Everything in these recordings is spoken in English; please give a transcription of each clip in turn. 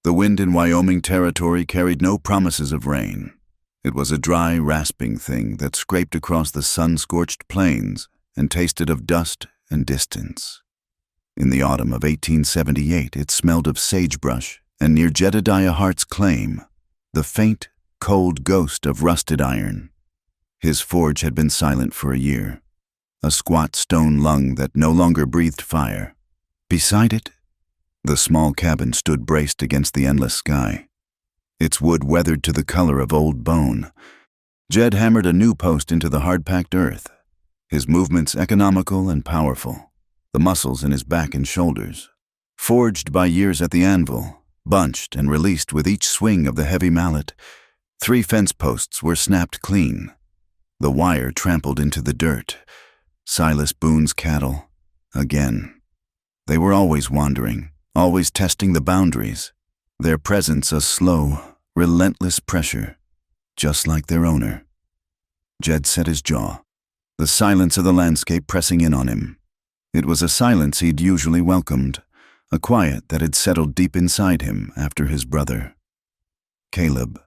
The wind in Wyoming territory carried no promises of rain. It was a dry, rasping thing that scraped across the sun-scorched plains and tasted of dust and distance. In the autumn of 1878, it smelled of sagebrush, and near Jedediah Hart's claim, the faint, cold ghost of rusted iron. His forge had been silent for a year, a squat stone lung that no longer breathed fire. Beside it, the small cabin stood braced against the endless sky, its wood weathered to the color of old bone. Jed hammered a new post into the hard-packed earth, his movements economical and powerful, the muscles in his back and shoulders, forged by years at the anvil, bunched and released with each swing of the heavy mallet. 3 fence posts were snapped clean, the wire trampled into the dirt. Silas Boone's cattle, again. They were always wandering, always testing the boundaries, their presence a slow, relentless pressure, just like their owner. Jed set his jaw, the silence of the landscape pressing in on him. It was a silence he'd usually welcomed, a quiet that had settled deep inside him after his brother, Caleb,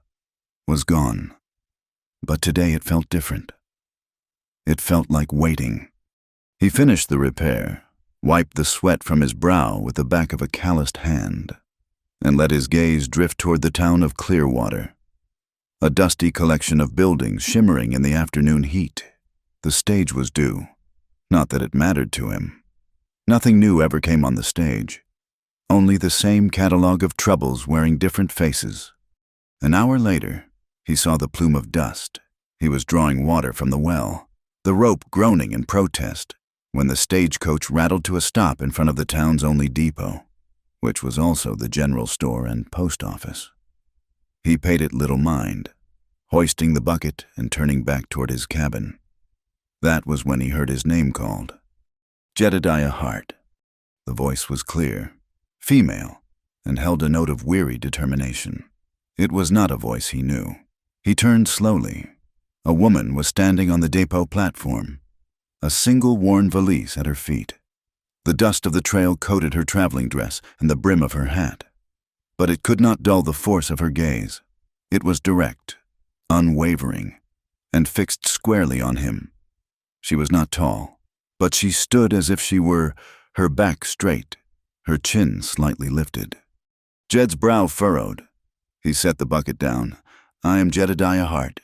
was gone. But today it felt different. It felt like waiting. He finished the repair, wiped the sweat from his brow with the back of a calloused hand, and let his gaze drift toward the town of Clearwater, a dusty collection of buildings shimmering in the afternoon heat. The stage was due. Not that it mattered to him. Nothing new ever came on the stage. Only the same catalog of troubles wearing different faces. An hour later, he saw the plume of dust. He was drawing water from the well, the rope groaning in protest, when the stagecoach rattled to a stop in front of the town's only depot, which was also the general store and post office. He paid it little mind, hoisting the bucket and turning back toward his cabin. That was when he heard his name called. Jedediah Hart. The voice was clear, female, and held a note of weary determination. It was not a voice he knew. He turned slowly. A woman was standing on the depot platform, a single worn valise at her feet. The dust of the trail coated her traveling dress and the brim of her hat. But it could not dull the force of her gaze. It was direct, unwavering, and fixed squarely on him. She was not tall, but she stood as if she were, her back straight, her chin slightly lifted. Jed's brow furrowed. He set the bucket down. "I am Jedediah Hart."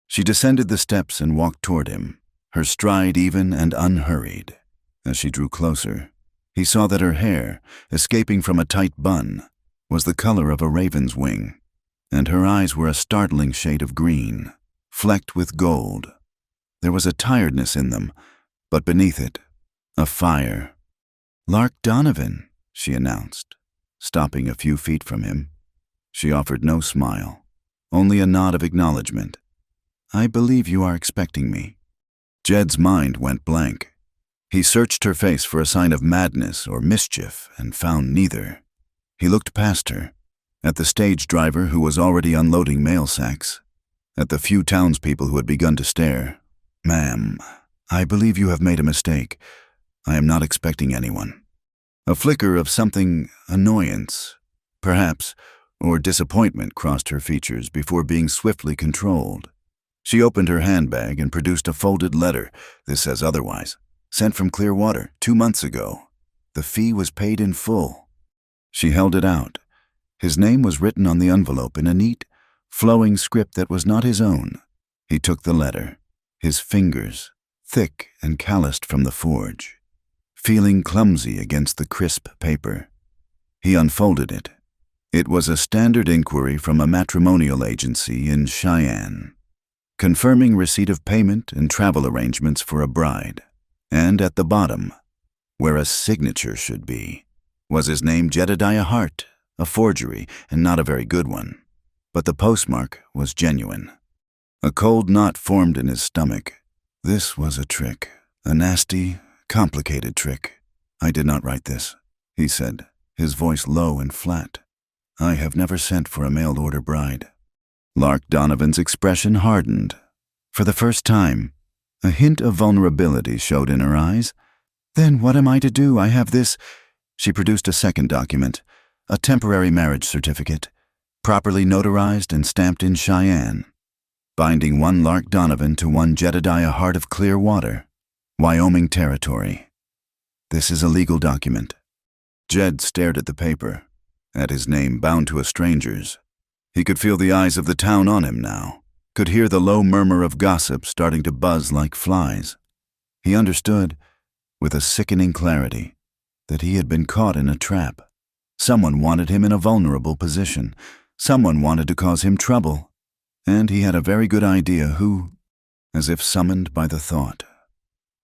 She descended the steps and walked toward him, her stride even and unhurried. As she drew closer, he saw that her hair, escaping from a tight bun, was the color of a raven's wing, and her eyes were a startling shade of green, flecked with gold. There was a tiredness in them, but beneath it, a fire. "Lark Donovan," she announced, stopping a few feet from him. She offered no smile, only a nod of acknowledgement. "I believe you are expecting me." Jed's mind went blank. He searched her face for a sign of madness or mischief and found neither. He looked past her, at the stage driver who was already unloading mail sacks, at the few townspeople who had begun to stare. "Ma'am, I believe you have made a mistake. I am not expecting anyone." A flicker of something, annoyance, perhaps, or disappointment crossed her features before being swiftly controlled. She opened her handbag and produced a folded letter. "This says otherwise. Sent from Clearwater 2 months ago. The fee was paid in full." She held it out. His name was written on the envelope in a neat, flowing script that was not his own. He took the letter, his fingers thick and calloused from the forge, feeling clumsy against the crisp paper. He unfolded it. It was a standard inquiry from a matrimonial agency in Cheyenne, confirming receipt of payment and travel arrangements for a bride. And at the bottom, where a signature should be, was his name, Jedediah Hart, a forgery and not a very good one. But the postmark was genuine. A cold knot formed in his stomach. This was a trick, a nasty, complicated trick. "I did not write this," he said, his voice low and flat. "I have never sent for a mail-order bride." Lark Donovan's expression hardened. For the first time, a hint of vulnerability showed in her eyes. "Then what am I to do? I have this." She produced a second document, A temporary marriage certificate, properly notarized and stamped in Cheyenne, binding one Lark Donovan to one Jedediah Hart of Clearwater, Wyoming Territory. This is a legal document. Jed stared at the paper, at his name bound to a stranger's. He could feel the eyes of the town on him now, could hear the low murmur of gossip starting to buzz like flies. He understood, with a sickening clarity, that he had been caught in a trap. Someone wanted him in a vulnerable position. Someone wanted to cause him trouble. And he had a very good idea who, as if summoned by the thought.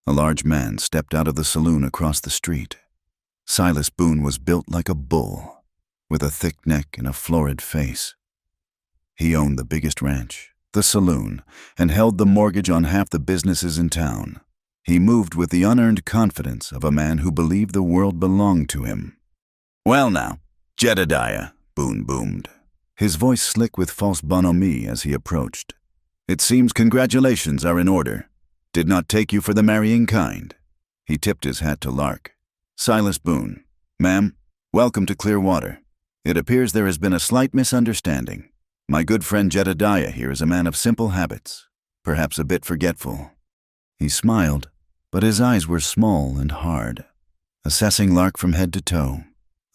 A large man stepped out of the saloon across the street. Silas Boone was built like a bull, with a thick neck and a florid face. He owned the biggest ranch, the saloon, and held the mortgage on half the businesses in town. He moved with the unearned confidence of a man who believed the world belonged to him. "Well now, Jedediah," Boone boomed, his voice slick with false bonhomie as he approached. "It seems congratulations are in order. Did not take you for the marrying kind." He tipped his hat to Lark. "Silas Boone, ma'am, welcome to Clearwater. It appears there has been a slight misunderstanding. My good friend Jedediah here is a man of simple habits, perhaps a bit forgetful." He smiled, but his eyes were small and hard, assessing Lark from head to toe.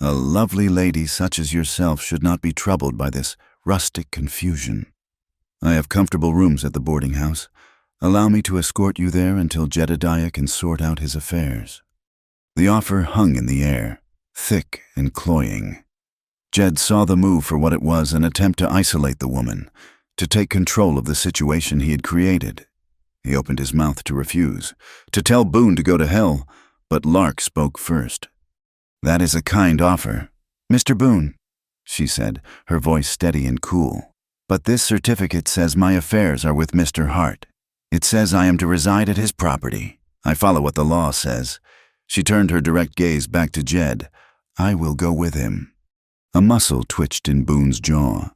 "A lovely lady such as yourself should not be troubled by this rustic confusion. I have comfortable rooms at the boarding house. Allow me to escort you there until Jedediah can sort out his affairs." The offer hung in the air, thick and cloying. Jed saw the move for what it was, an attempt to isolate the woman, to take control of the situation he had created. He opened his mouth to refuse, to tell Boone to go to hell, but Lark spoke first. "That is a kind offer, Mr. Boone," she said, her voice steady and cool. "But this certificate says my affairs are with Mr. Hart. It says I am to reside at his property. I follow what the law says." She turned her direct gaze back to Jed. "I will go with him." A muscle twitched in Boone's jaw.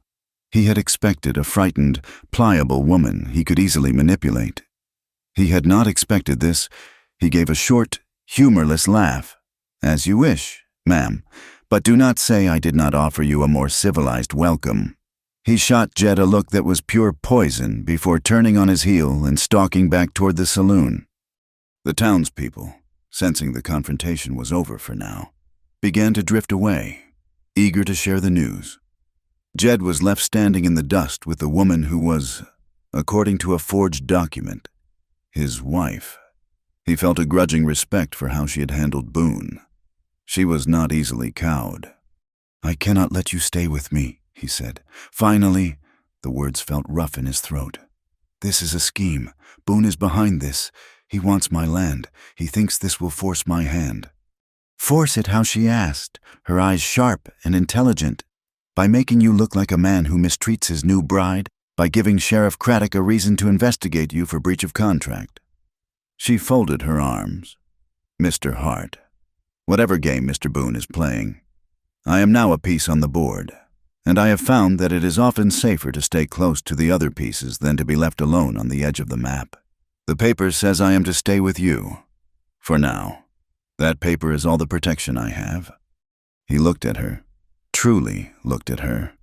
He had expected a frightened, pliable woman he could easily manipulate. He had not expected this. He gave a short, humorless laugh. "As you wish, ma'am, but do not say I did not offer you a more civilized welcome." He shot Jed a look that was pure poison before turning on his heel and stalking back toward the saloon. The townspeople, sensing the confrontation was over for now, began to drift away, eager to share the news. Jed was left standing in the dust with the woman who was, according to a forged document, his wife. He felt a grudging respect for how she had handled Boone. She was not easily cowed. "I cannot let you stay with me," he said. "Finally," the words felt rough in his throat. "This is a scheme. Boone is behind this. He wants my land. He thinks this will force my hand." "Force it?" how she asked, her eyes sharp and intelligent. "By making you look like a man who mistreats his new bride, by giving Sheriff Craddock a reason to investigate you for breach of contract." She folded her arms. "Mr. Hart, whatever game Mr. Boone is playing, I am now a piece on the board, and I have found that it is often safer to stay close to the other pieces than to be left alone on the edge of the map. The paper says I am to stay with you, for now. That paper is all the protection I have." He looked at her, truly looked at her.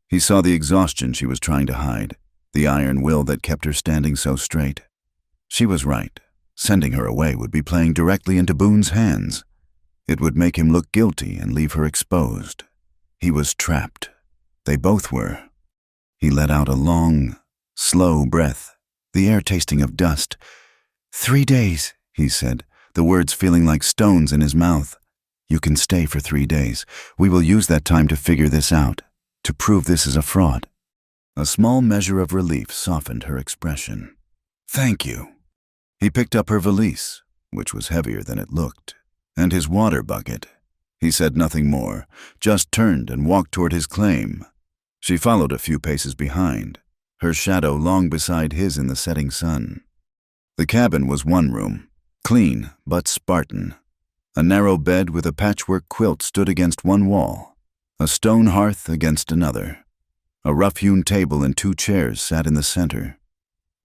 He saw the exhaustion she was trying to hide, the iron will that kept her standing so straight. She was right. Sending her away would be playing directly into Boone's hands. It would make him look guilty and leave her exposed. He was trapped. They both were. He let out a long, slow breath, the air tasting of dust. "3 days," he said, the words feeling like stones in his mouth. "You can stay for 3 days. We will use that time to figure this out, to prove this is a fraud." A small measure of relief softened her expression. "Thank you." He picked up her valise, which was heavier than it looked, and his water bucket. He said nothing more, just turned and walked toward his claim. She followed a few paces behind, her shadow long beside his in the setting sun. The cabin was one room, clean but Spartan. A narrow bed with a patchwork quilt stood against one wall, a stone hearth against another. A rough-hewn table and 2 chairs sat in the center.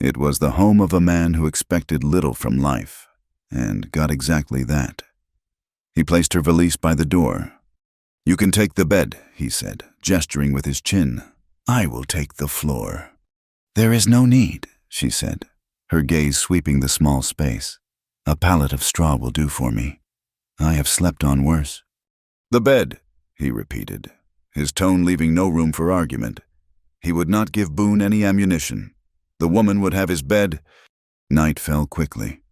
It was the home of a man who expected little from life, and got exactly that. He placed her valise by the door. "You can take the bed," he said, gesturing with his chin. "I will take the floor." "There is no need," she said, her gaze sweeping the small space. "A pallet of straw will do for me. I have slept on worse." "The bed," he repeated, his tone leaving no room for argument. He would not give Boone any ammunition. The woman would have his bed. Night fell quickly,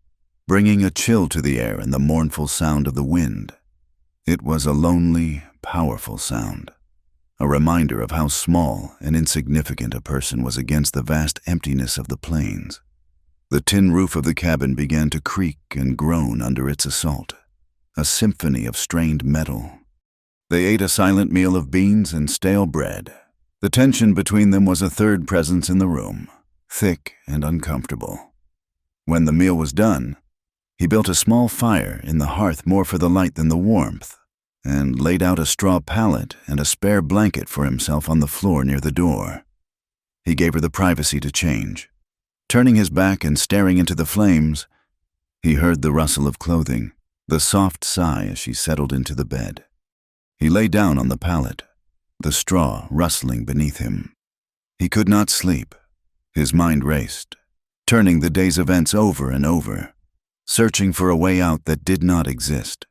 bringing a chill to the air and the mournful sound of the wind. It was a lonely, powerful sound, a reminder of how small and insignificant a person was against the vast emptiness of the plains. The tin roof of the cabin began to creak and groan under its assault, a symphony of strained metal. They ate a silent meal of beans and stale bread. The tension between them was a third presence in the room, thick and uncomfortable. When the meal was done, he built a small fire in the hearth more for the light than the warmth, and laid out a straw pallet and a spare blanket for himself on the floor near the door. He gave her the privacy to change. Turning his back and staring into the flames, he heard the rustle of clothing, the soft sigh as she settled into the bed. He lay down on the pallet, the straw rustling beneath him. He could not sleep. His mind raced, turning the day's events over and over, searching for a way out that did not exist.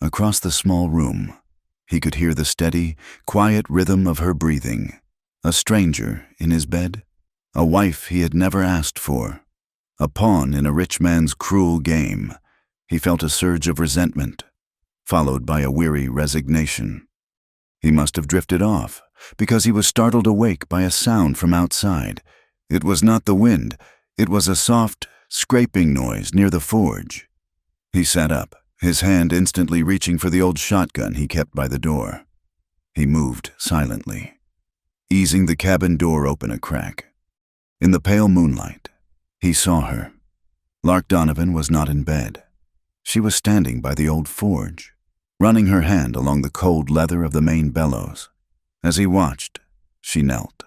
Across the small room, he could hear the steady, quiet rhythm of her breathing. A stranger in his bed, a wife he had never asked for, a pawn in a rich man's cruel game. He felt a surge of resentment, followed by a weary resignation. He must have drifted off, because he was startled awake by a sound from outside. It was not the wind, it was a soft, scraping noise near the forge. He sat up, his hand instantly reaching for the old shotgun he kept by the door. He moved silently, easing the cabin door open a crack. In the pale moonlight, he saw her. Lark Donovan was not in bed. She was standing by the old forge, running her hand along the cold leather of the main bellows. As he watched, she knelt,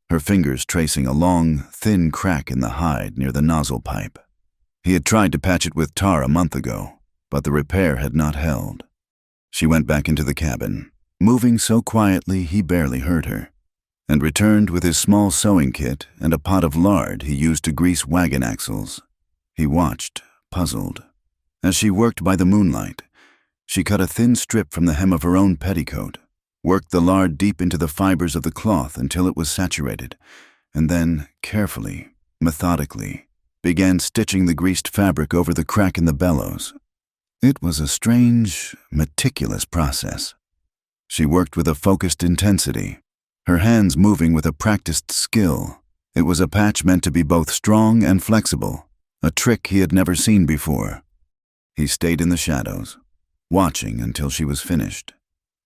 her fingers tracing a long, thin crack in the hide near the nozzle pipe. He had tried to patch it with tar a month ago, but the repair had not held. She went back into the cabin, moving so quietly he barely heard her, and returned with his small sewing kit and a pot of lard he used to grease wagon axles. He watched, puzzled. As she worked by the moonlight, she cut a thin strip from the hem of her own petticoat, worked the lard deep into the fibers of the cloth until it was saturated, and then, carefully, methodically, began stitching the greased fabric over the crack in the bellows. It was a strange, meticulous process. She worked with a focused intensity, her hands moving with a practiced skill. It was a patch meant to be both strong and flexible, a trick he had never seen before. He stayed in the shadows, watching until she was finished.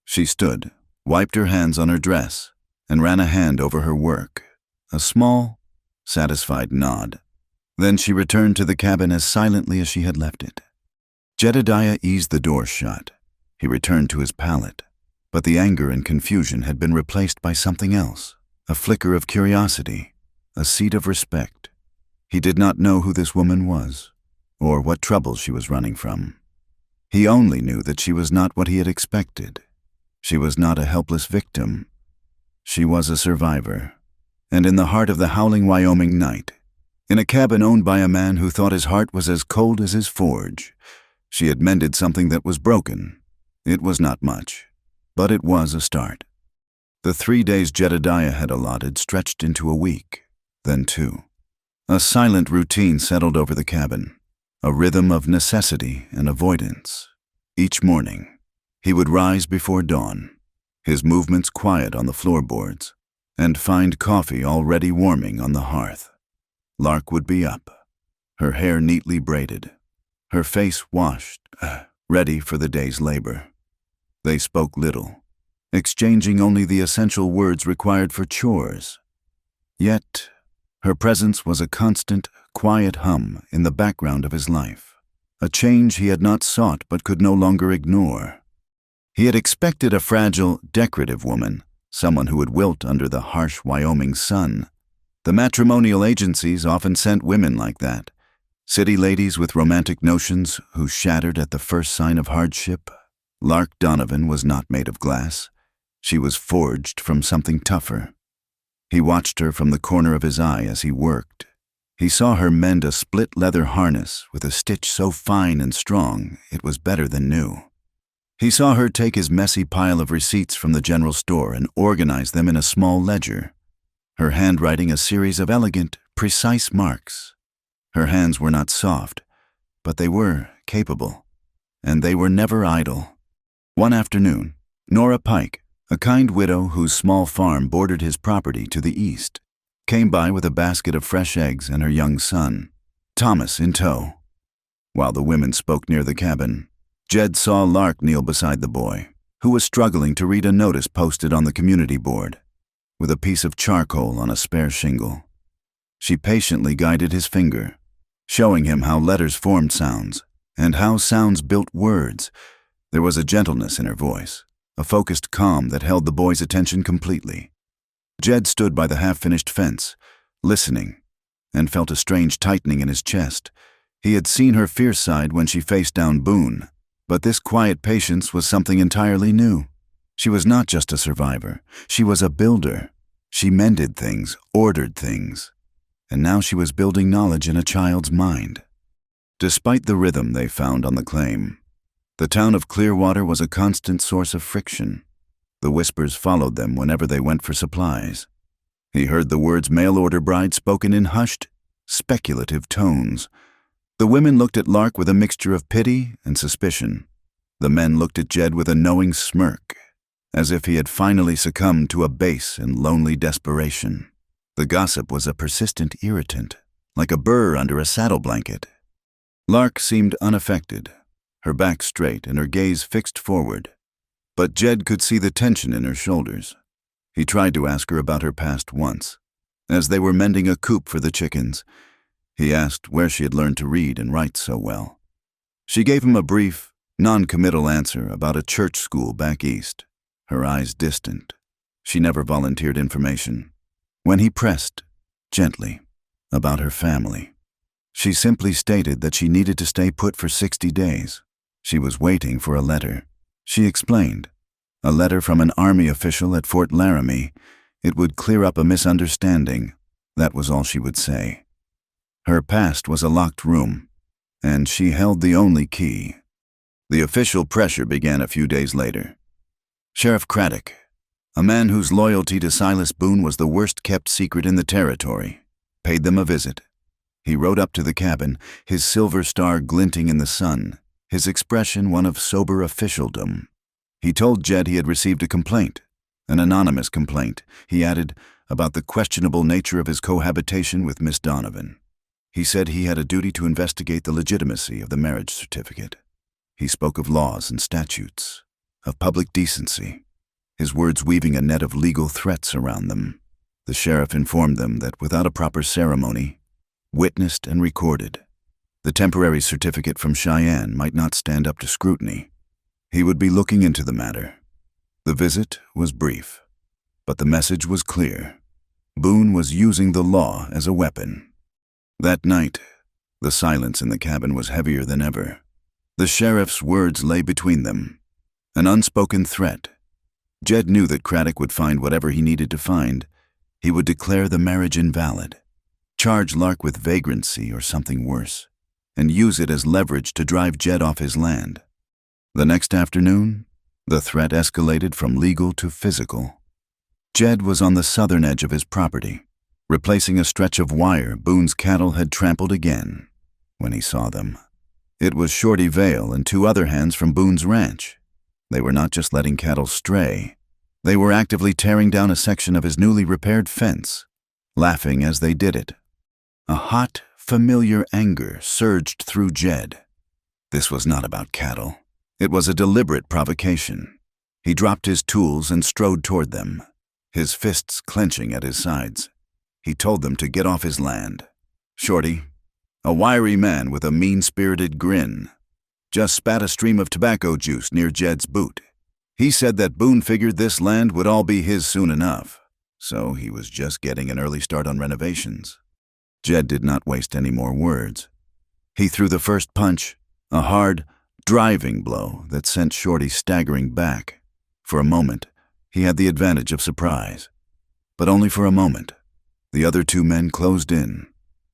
She stood, wiped her hands on her dress, and ran a hand over her work. A small, satisfied nod. Then she returned to the cabin as silently as she had left it. Jedediah eased the door shut. He returned to his pallet, but the anger and confusion had been replaced by something else, a flicker of curiosity, a seed of respect. He did not know who this woman was, or what trouble she was running from. He only knew that she was not what he had expected. She was not a helpless victim. She was a survivor, and in the heart of the howling Wyoming night, in a cabin owned by a man who thought his heart was as cold as his forge, she had mended something that was broken. It was not much, but it was a start. The 3 days Jedediah had allotted stretched into a week, then 2. A silent routine settled over the cabin, a rhythm of necessity and avoidance. Each morning, he would rise before dawn, his movements quiet on the floorboards, and find coffee already warming on the hearth. Lark would be up, her hair neatly braided, her face washed, ready for the day's labor. They spoke little, exchanging only the essential words required for chores. Yet, her presence was a constant, quiet hum in the background of his life, a change he had not sought but could no longer ignore. He had expected a fragile, decorative woman, someone who would wilt under the harsh Wyoming sun. The matrimonial agencies often sent women like that, city ladies with romantic notions who shattered at the first sign of hardship. Lark Donovan was not made of glass. She was forged from something tougher. He watched her from the corner of his eye as he worked. He saw her mend a split leather harness with a stitch so fine and strong it was better than new. He saw her take his messy pile of receipts from the general store and organize them in a small ledger, her handwriting a series of elegant, precise marks. Her hands were not soft, but they were capable, and they were never idle. One afternoon, Nora Pike, a kind widow whose small farm bordered his property to the east, came by with a basket of fresh eggs and her young son, Thomas, in tow. While the women spoke near the cabin, Jed saw Lark kneel beside the boy, who was struggling to read a notice posted on the community board, with a piece of charcoal on a spare shingle. She patiently guided his finger, showing him how letters formed sounds, and how sounds built words. There was a gentleness in her voice, a focused calm that held the boy's attention completely. Jed stood by the half-finished fence, listening, and felt a strange tightening in his chest. He had seen her fierce side when she faced down Boone, but this quiet patience was something entirely new. She was not just a survivor. She was a builder. She mended things, ordered things, and now she was building knowledge in a child's mind. Despite the rhythm they found on the claim, the town of Clearwater was a constant source of friction. The whispers followed them whenever they went for supplies. He heard the words mail-order bride spoken in hushed, speculative tones. The women looked at Lark with a mixture of pity and suspicion. The men looked at Jed with a knowing smirk, as if he had finally succumbed to a base and lonely desperation. The gossip was a persistent irritant, like a burr under a saddle blanket. Lark seemed unaffected, her back straight and her gaze fixed forward, but Jed could see the tension in her shoulders. He tried to ask her about her past once. As they were mending a coop for the chickens, he asked where she had learned to read and write so well. She gave him a brief, non-committal answer about a church school back east, her eyes distant. She never volunteered information. When he pressed, gently, about her family, she simply stated that she needed to stay put for 60 days. She was waiting for a letter. She explained, a letter from an army official at Fort Laramie. It would clear up a misunderstanding. That was all she would say. Her past was a locked room, and she held the only key. The official pressure began a few days later. Sheriff Craddock, a man whose loyalty to Silas Boone was the worst-kept secret in the territory, paid them a visit. He rode up to the cabin, his silver star glinting in the sun, his expression one of sober officialdom. He told Jed he had received a complaint, an anonymous complaint, he added, about the questionable nature of his cohabitation with Miss Donovan. He said he had a duty to investigate the legitimacy of the marriage certificate. He spoke of laws and statutes, of public decency, his words weaving a net of legal threats around them. The sheriff informed them that without a proper ceremony, witnessed and recorded, the temporary certificate from Cheyenne might not stand up to scrutiny. He would be looking into the matter. The visit was brief, but the message was clear. Boone was using the law as a weapon. That night, the silence in the cabin was heavier than ever. The sheriff's words lay between them, an unspoken threat. Jed knew that Craddock would find whatever he needed to find. He would declare the marriage invalid, charge Lark with vagrancy or something worse, and use it as leverage to drive Jed off his land. The next afternoon, the threat escalated from legal to physical. Jed was on the southern edge of his property, replacing a stretch of wire Boone's cattle had trampled again, when he saw them. It was Shorty Vale and 2 other hands from Boone's ranch. They were not just letting cattle stray. They were actively tearing down a section of his newly repaired fence, laughing as they did it. A hot, familiar anger surged through Jed. This was not about cattle. It was a deliberate provocation. He dropped his tools and strode toward them, his fists clenching at his sides. He told them to get off his land. Shorty, a wiry man with a mean-spirited grin, just spat a stream of tobacco juice near Jed's boot. He said that Boone figured this land would all be his soon enough, so he was just getting an early start on renovations. Jed did not waste any more words. He threw the first punch, a hard, driving blow that sent Shorty staggering back. For a moment, he had the advantage of surprise. But only for a moment. The other two men closed in,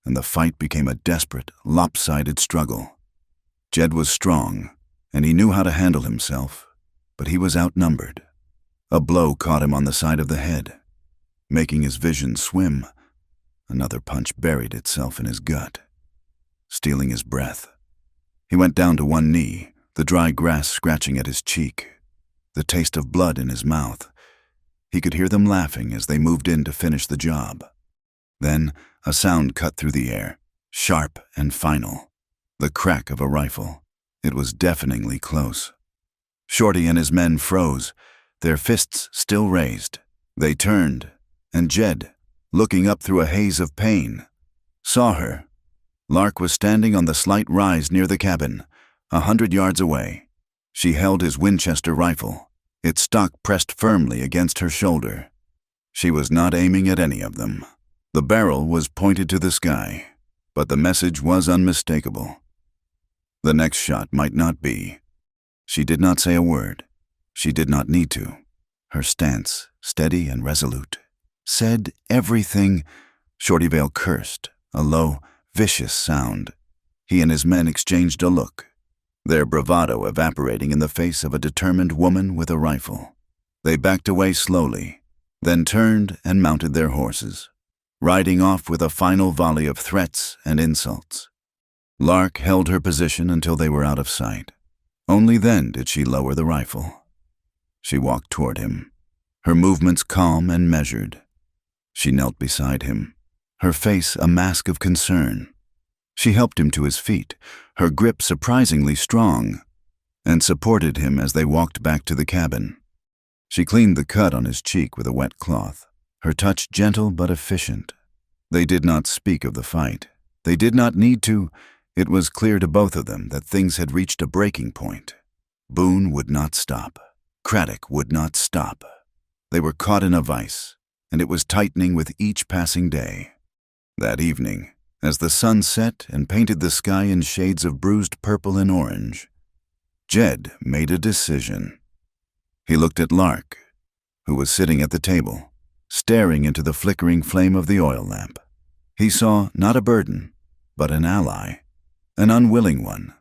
and the fight became a desperate, lopsided struggle. Jed was strong, and he knew how to handle himself, but he was outnumbered. A blow caught him on the side of the head, making his vision swim. Another punch buried itself in his gut, stealing his breath. He went down to one knee, the dry grass scratching at his cheek, the taste of blood in his mouth. He could hear them laughing as they moved in to finish the job. Then a sound cut through the air, sharp and final. The crack of a rifle. It was deafeningly close. Shorty and his men froze, their fists still raised. They turned, and Jed, looking up through a haze of pain, saw her. Lark was standing on the slight rise near the cabin, 100 yards away. She held his Winchester rifle, its stock pressed firmly against her shoulder. She was not aiming at any of them. The barrel was pointed to the sky, but the message was unmistakable. The next shot might not be. She did not say a word. She did not need to. Her stance, steady and resolute, said everything. Shortyvale cursed, a low, vicious sound. He and his men exchanged a look, their bravado evaporating in the face of a determined woman with a rifle. They backed away slowly, then turned and mounted their horses, riding off with a final volley of threats and insults. Lark held her position until they were out of sight. Only then did she lower the rifle. She walked toward him, her movements calm and measured. She knelt beside him, her face a mask of concern. She helped him to his feet, her grip surprisingly strong, and supported him as they walked back to the cabin. She cleaned the cut on his cheek with a wet cloth, her touch gentle but efficient. They did not speak of the fight. They did not need to. It was clear to both of them that things had reached a breaking point. Boone would not stop. Craddock would not stop. They were caught in a vice, and it was tightening with each passing day. That evening, as the sun set and painted the sky in shades of bruised purple and orange, Jed made a decision. He looked at Lark, who was sitting at the table, staring into the flickering flame of the oil lamp. He saw not a burden, but an ally. An unwilling one,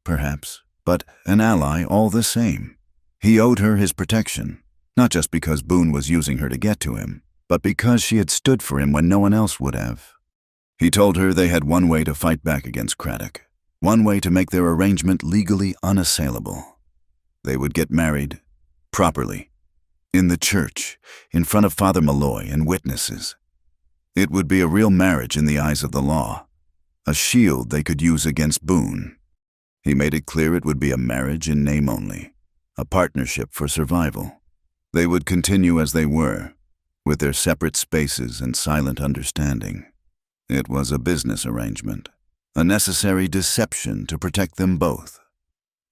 perhaps, but an ally all the same. He owed her his protection, not just because Boone was using her to get to him, but because she had stood for him when no one else would have. He told her they had one way to fight back against Craddock, one way to make their arrangement legally unassailable. They would get married, properly, in the church, in front of Father Malloy and witnesses. It would be a real marriage in the eyes of the law, a shield they could use against Boone. He made it clear it would be a marriage in name only, a partnership for survival. They would continue as they were, with their separate spaces and silent understanding. It was a business arrangement, a necessary deception to protect them both.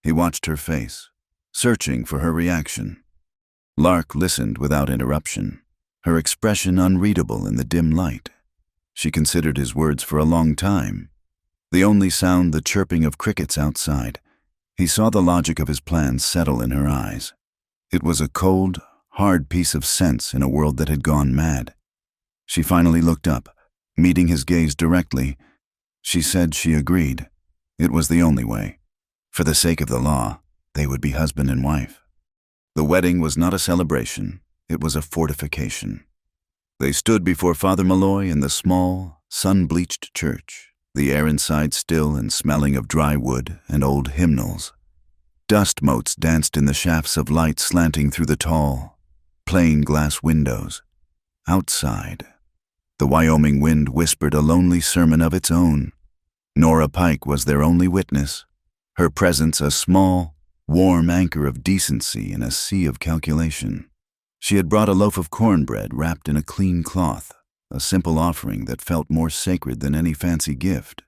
He watched her face, searching for her reaction. Lark listened without interruption, her expression unreadable in the dim light. She considered his words for a long time. The only sound the chirping of crickets outside. He saw the logic of his plans settle in her eyes. It was a cold, hard piece of sense in a world that had gone mad. She finally looked up, meeting his gaze directly. She said she agreed. It was the only way. For the sake of the law, they would be husband and wife. The wedding was not a celebration. It was a fortification. They stood before Father Malloy in the small, sun-bleached church, the air inside still and smelling of dry wood and old hymnals. Dust motes danced in the shafts of light slanting through the tall, plain glass windows. Outside, the Wyoming wind whispered a lonely sermon of its own. Nora Pike was their only witness, her presence a small, warm anchor of decency in a sea of calculation. She had brought a loaf of cornbread wrapped in a clean cloth, a simple offering that felt more sacred than any fancy gift.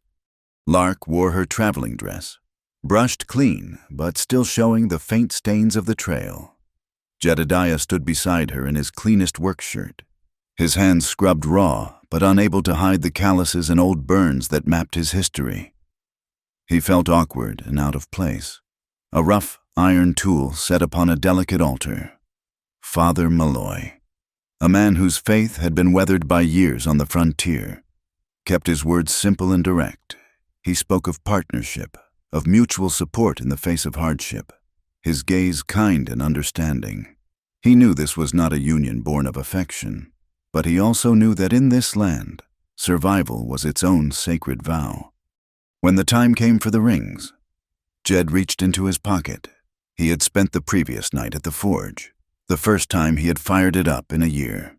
Lark wore her traveling dress, brushed clean, but still showing the faint stains of the trail. Jedediah stood beside her in his cleanest work shirt, his hands scrubbed raw, but unable to hide the calluses and old burns that mapped his history. He felt awkward and out of place. a rough iron tool set upon a delicate altar. Father Malloy, a man whose faith had been weathered by years on the frontier, kept his words simple and direct. He spoke of partnership, of mutual support in the face of hardship, his gaze kind and understanding. He knew this was not a union born of affection, but he also knew that in this land, survival was its own sacred vow. When the time came for the rings, Jed reached into his pocket. He had spent the previous night at the forge, the first time he had fired it up in a year.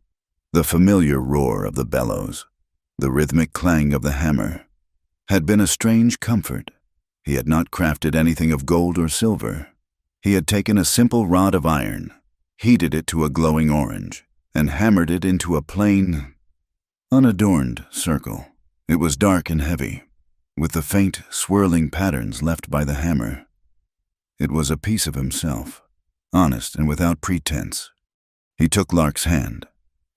The familiar roar of the bellows, the rhythmic clang of the hammer, had been a strange comfort. He had not crafted anything of gold or silver. He had taken a simple rod of iron, heated it to a glowing orange, and hammered it into a plain, unadorned circle. It was dark and heavy, with the faint, swirling patterns left by the hammer. It was a piece of himself, honest and without pretense. He took Lark's hand.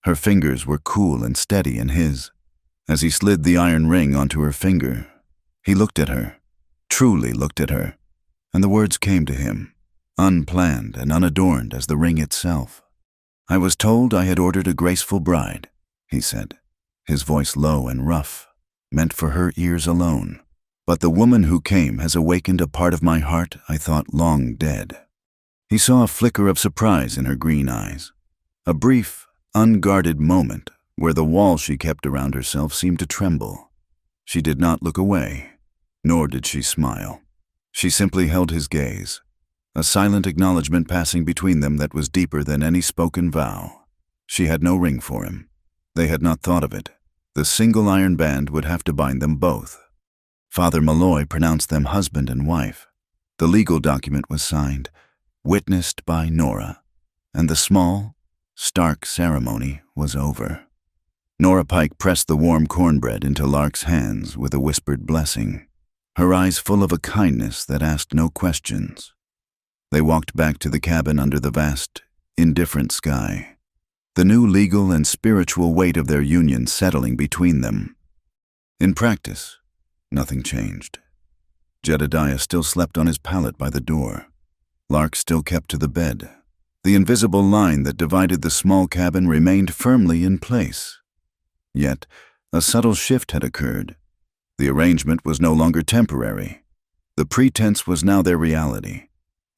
Her fingers were cool and steady in his. As he slid the iron ring onto her finger, he looked at her, truly looked at her, and the words came to him, unplanned and unadorned as the ring itself. "I was told I had ordered a graceful bride," he said, his voice low and rough, meant for her ears alone. "But the woman who came has awakened a part of my heart I thought long dead." He saw a flicker of surprise in her green eyes, a brief, unguarded moment where the wall she kept around herself seemed to tremble. She did not look away, nor did she smile. She simply held his gaze, a silent acknowledgement passing between them that was deeper than any spoken vow. She had no ring for him. They had not thought of it. The single iron band would have to bind them both. Father Malloy pronounced them husband and wife. The legal document was signed, witnessed by Nora, and the small, stark ceremony was over. Nora Pike pressed the warm cornbread into Lark's hands with a whispered blessing, her eyes full of a kindness that asked no questions. They walked back to the cabin under the vast, indifferent sky, the new legal and spiritual weight of their union settling between them. In practice, nothing changed. Jedediah still slept on his pallet by the door. Lark still kept to the bed. The invisible line that divided the small cabin remained firmly in place. Yet, a subtle shift had occurred. The arrangement was no longer temporary. The pretense was now their reality,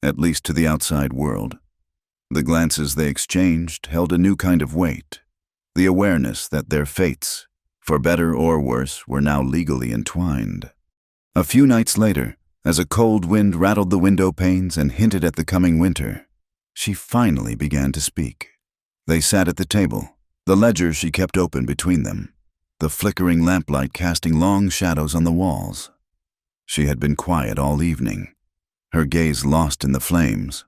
at least to the outside world. The glances they exchanged held a new kind of weight, the awareness that their fates, for better or worse, were now legally entwined. A few nights later, as a cold wind rattled the window panes and hinted at the coming winter, she finally began to speak. They sat at the table, the ledger she kept open between them, the flickering lamplight casting long shadows on the walls. She had been quiet all evening, her gaze lost in the flames.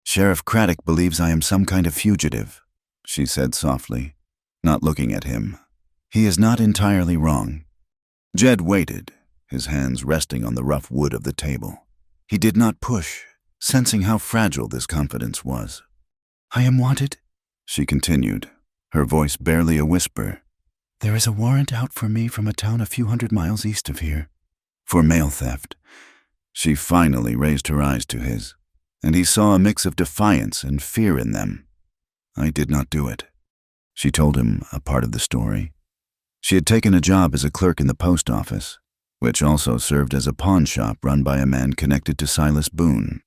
"Sheriff Craddock believes I am some kind of fugitive," she said softly, not looking at him. "He is not entirely wrong." Jed waited, his hands resting on the rough wood of the table. He did not push, sensing how fragile this confidence was. "I am wanted," she continued, her voice barely a whisper. "There is a warrant out for me from a town a few hundred miles east of here, for mail theft." She finally raised her eyes to his, and he saw a mix of defiance and fear in them. "I did not do it." She told him a part of the story. She had taken a job as a clerk in the post office, which also served as a pawn shop run by a man connected to Silas Boone.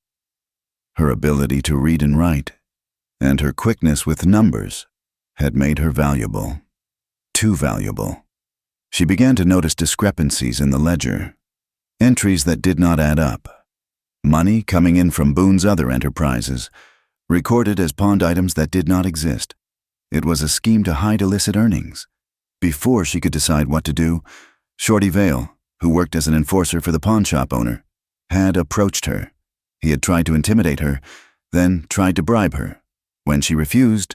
Her ability to read and write, and her quickness with numbers, had made her valuable. Too valuable. She began to notice discrepancies in the ledger, entries that did not add up. Money coming in from Boone's other enterprises, recorded as pawned items that did not exist. It was a scheme to hide illicit earnings. Before she could decide what to do, Shorty Vale, who worked as an enforcer for the pawn shop owner, had approached her. He had tried to intimidate her, then tried to bribe her. When she refused,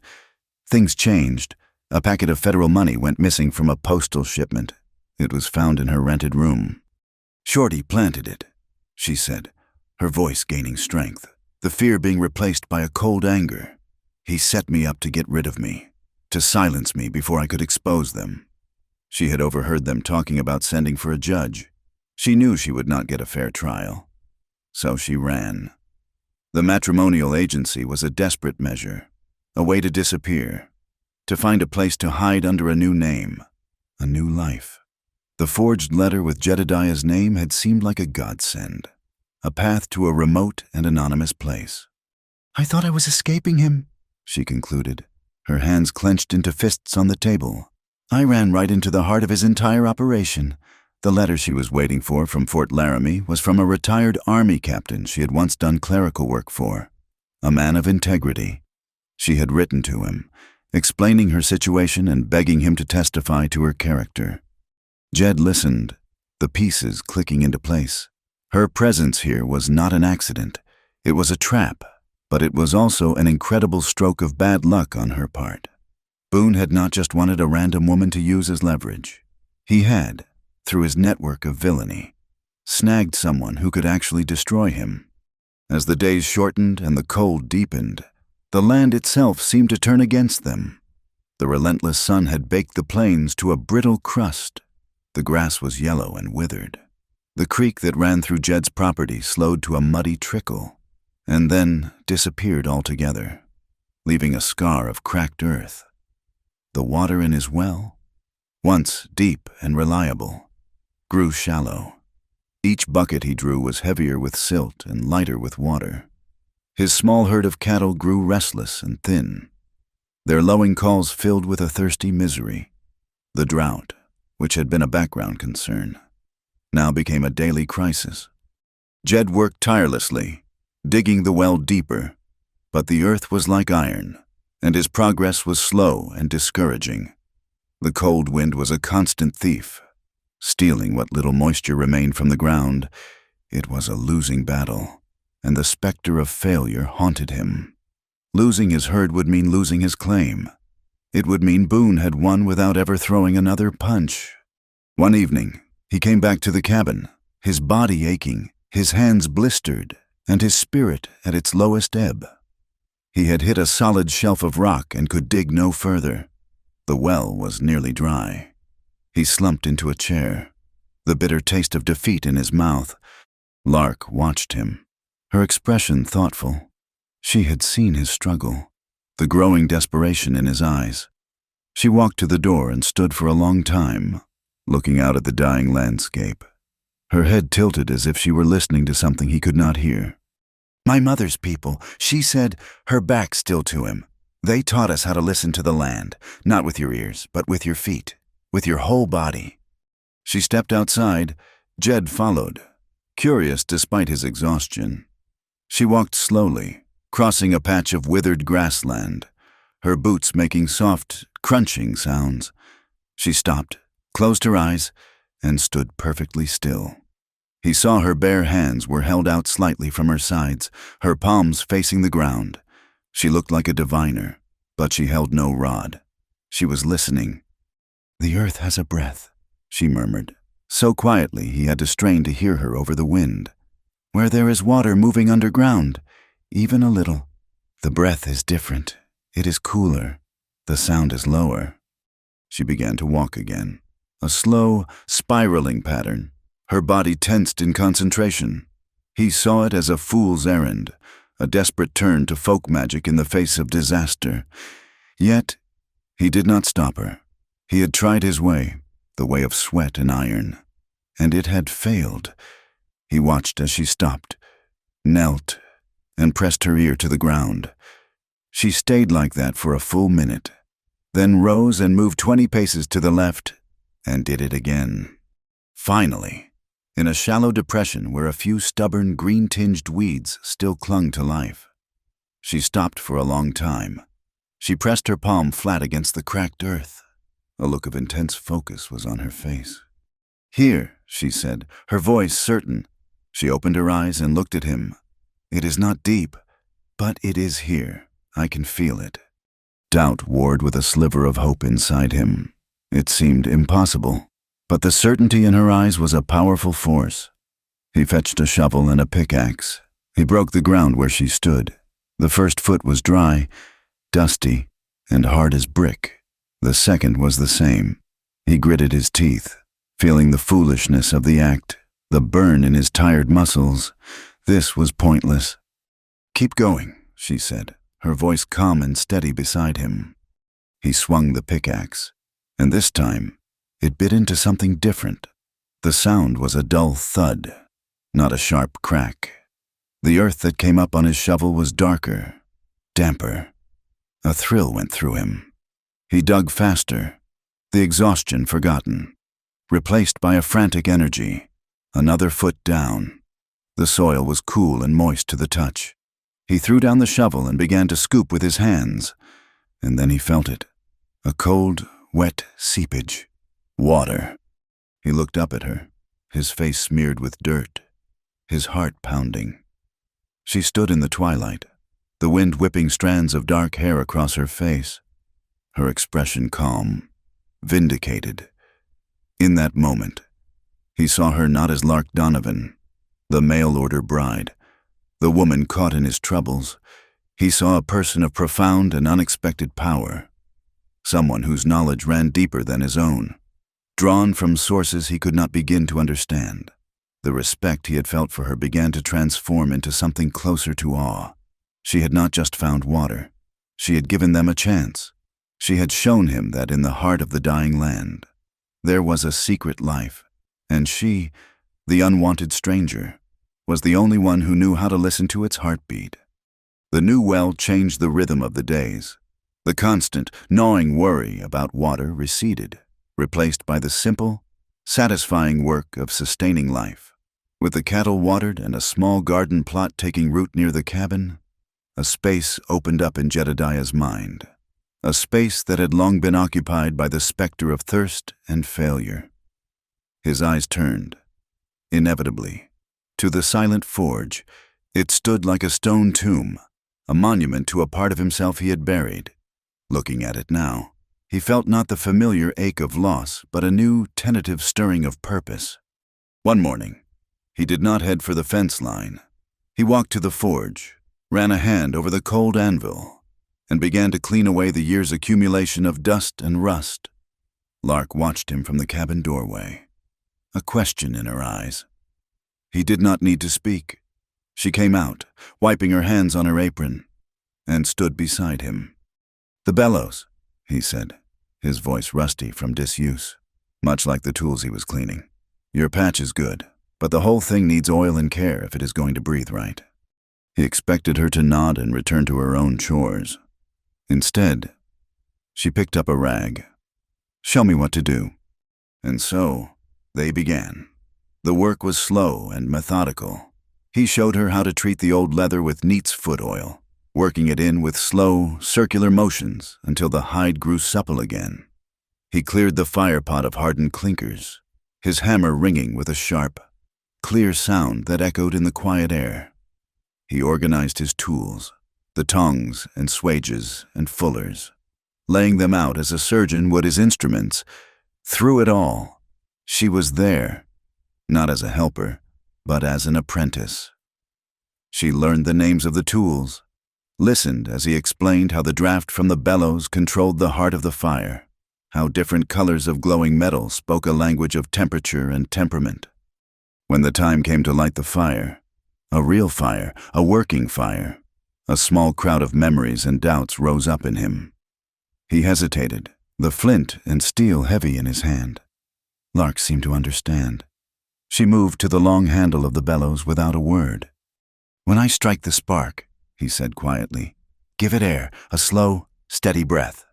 things changed. A packet of federal money went missing from a postal shipment. It was found in her rented room. "Shorty planted it," she said, her voice gaining strength, the fear being replaced by a cold anger. "He set me up to get rid of me, to silence me before I could expose them." She had overheard them talking about sending for a judge. She knew she would not get a fair trial. So she ran. The matrimonial agency was a desperate measure, a way to disappear, to find a place to hide under a new name, a new life. The forged letter with Jedediah's name had seemed like a godsend, a path to a remote and anonymous place. "I thought I was escaping him," she concluded, her hands clenched into fists on the table. "I ran right into the heart of his entire operation." The letter she was waiting for from Fort Laramie was from a retired Army captain she had once done clerical work for, a man of integrity. She had written to him, explaining her situation and begging him to testify to her character. Jed listened, the pieces clicking into place. Her presence here was not an accident. It was a trap, but it was also an incredible stroke of bad luck on her part. Boone had not just wanted a random woman to use as leverage. He had, through his network of villainy, snagged someone who could actually destroy him. As the days shortened and the cold deepened, the land itself seemed to turn against them. The relentless sun had baked the plains to a brittle crust. The grass was yellow and withered. The creek that ran through Jed's property slowed to a muddy trickle, and then disappeared altogether, leaving a scar of cracked earth. The water in his well, once deep and reliable, grew shallow. Each bucket he drew was heavier with silt and lighter with water. His small herd of cattle grew restless and thin, their lowing calls filled with a thirsty misery. The drought, which had been a background concern, now became a daily crisis. Jed worked tirelessly, digging the well deeper, but the earth was like iron, and his progress was slow and discouraging. The cold wind was a constant thief, stealing what little moisture remained from the ground. It was a losing battle, and the specter of failure haunted him. Losing his herd would mean losing his claim. It would mean Boone had won without ever throwing another punch. One evening, he came back to the cabin, his body aching, his hands blistered, and his spirit at its lowest ebb. He had hit a solid shelf of rock and could dig no further. The well was nearly dry. He slumped into a chair, the bitter taste of defeat in his mouth. Lark watched him, her expression thoughtful. She had seen his struggle, the growing desperation in his eyes. She walked to the door and stood for a long time, looking out at the dying landscape, her head tilted as if she were listening to something he could not hear. "My mother's people," she said, her back still to him. "They taught us how to listen to the land, not with your ears, but with your feet, with your whole body." She stepped outside. Jed followed, curious despite his exhaustion. She walked slowly, crossing a patch of withered grassland, her boots making soft, crunching sounds. She stopped, closed her eyes, and stood perfectly still. He saw her bare hands were held out slightly from her sides, her palms facing the ground. She looked like a diviner, but she held no rod. She was listening. "The earth has a breath," she murmured, so quietly he had to strain to hear her over the wind. "Where there is water moving underground, even a little. The breath is different. It is cooler. The sound is lower." She began to walk again, a slow, spiraling pattern, her body tensed in concentration. He saw it as a fool's errand, a desperate turn to folk magic in the face of disaster. Yet, he did not stop her. He had tried his way, the way of sweat and iron, and it had failed. He watched as she stopped, knelt, and pressed her ear to the ground. She stayed like that for a full minute, then rose and moved 20 paces to the left, and did it again. Finally, in a shallow depression where a few stubborn green-tinged weeds still clung to life, she stopped for a long time. She pressed her palm flat against the cracked earth. A look of intense focus was on her face. "Here," she said, her voice certain. She opened her eyes and looked at him. "It is not deep, but it is here. I can feel it." Doubt warred with a sliver of hope inside him. It seemed impossible, but the certainty in her eyes was a powerful force. He fetched a shovel and a pickaxe. He broke the ground where she stood. The first foot was dry, dusty, and hard as brick. The second was the same. He gritted his teeth, feeling the foolishness of the act, the burn in his tired muscles. This was pointless. "Keep going," she said, her voice calm and steady beside him. He swung the pickaxe, and this time it bit into something different. The sound was a dull thud, not a sharp crack. The earth that came up on his shovel was darker, damper. A thrill went through him. He dug faster, the exhaustion forgotten, replaced by a frantic energy. Another foot down. The soil was cool and moist to the touch. He threw down the shovel and began to scoop with his hands, and then he felt it. A cold, wet seepage. Water. He looked up at her, his face smeared with dirt, his heart pounding. She stood in the twilight, the wind whipping strands of dark hair across her face, her expression calm, vindicated. In that moment, he saw her not as Lark Donovan, the mail-order bride, the woman caught in his troubles. He saw a person of profound and unexpected power, someone whose knowledge ran deeper than his own, drawn from sources he could not begin to understand. The respect he had felt for her began to transform into something closer to awe. She had not just found water. She had given them a chance. She had shown him that in the heart of the dying land, there was a secret life, and she, the unwanted stranger, was the only one who knew how to listen to its heartbeat. The new well changed the rhythm of the days. The constant, gnawing worry about water receded, replaced by the simple, satisfying work of sustaining life. With the cattle watered and a small garden plot taking root near the cabin, a space opened up in Jedediah's mind, a space that had long been occupied by the specter of thirst and failure. His eyes turned, inevitably, to the silent forge. It stood like a stone tomb, a monument to a part of himself he had buried. Looking at it now, he felt not the familiar ache of loss, but a new, tentative stirring of purpose. One morning, he did not head for the fence line. He walked to the forge, ran a hand over the cold anvil, and began to clean away the year's accumulation of dust and rust. Lark watched him from the cabin doorway, a question in her eyes. He did not need to speak. She came out, wiping her hands on her apron, and stood beside him. "The bellows," he said, his voice rusty from disuse, much like the tools he was cleaning. "Your patch is good, but the whole thing needs oil and care if it is going to breathe right." He expected her to nod and return to her own chores. Instead, she picked up a rag. "Show me what to do." And so, they began. The work was slow and methodical. He showed her how to treat the old leather with Neat's foot oil, working it in with slow, circular motions until the hide grew supple again. He cleared the fire pot of hardened clinkers, his hammer ringing with a sharp, clear sound that echoed in the quiet air. He organized his tools, the tongs and swages and fullers, laying them out as a surgeon would his instruments. Through it all, she was there, not as a helper, but as an apprentice. She learned the names of the tools, listened as he explained how the draft from the bellows controlled the heart of the fire, how different colors of glowing metal spoke a language of temperature and temperament. When the time came to light the fire, a real fire, a working fire, a small crowd of memories and doubts rose up in him. He hesitated, the flint and steel heavy in his hand. Lark seemed to understand. She moved to the long handle of the bellows without a word. "When I strike the spark," he said quietly, "give it air, a slow, steady breath."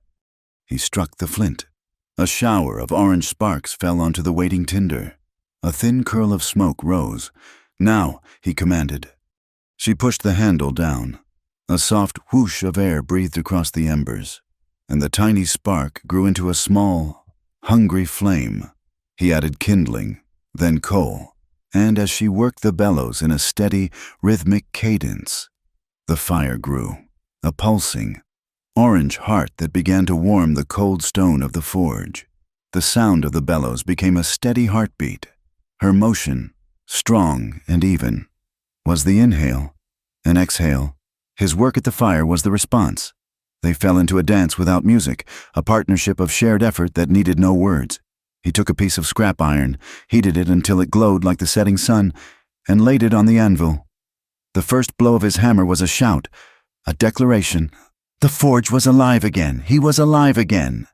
He struck the flint. A shower of orange sparks fell onto the waiting tinder. A thin curl of smoke rose. "Now," he commanded. She pushed the handle down. A soft whoosh of air breathed across the embers, and the tiny spark grew into a small, hungry flame. He added kindling, then coal, and as she worked the bellows in a steady, rhythmic cadence, the fire grew, a pulsing, orange heart that began to warm the cold stone of the forge. The sound of the bellows became a steady heartbeat. Her motion, strong and even, was the inhale, an exhale. His work at the fire was the response. They fell into a dance without music, a partnership of shared effort that needed no words. He took a piece of scrap iron, heated it until it glowed like the setting sun, and laid it on the anvil. The first blow of his hammer was a shout, a declaration. The forge was alive again. He was alive again.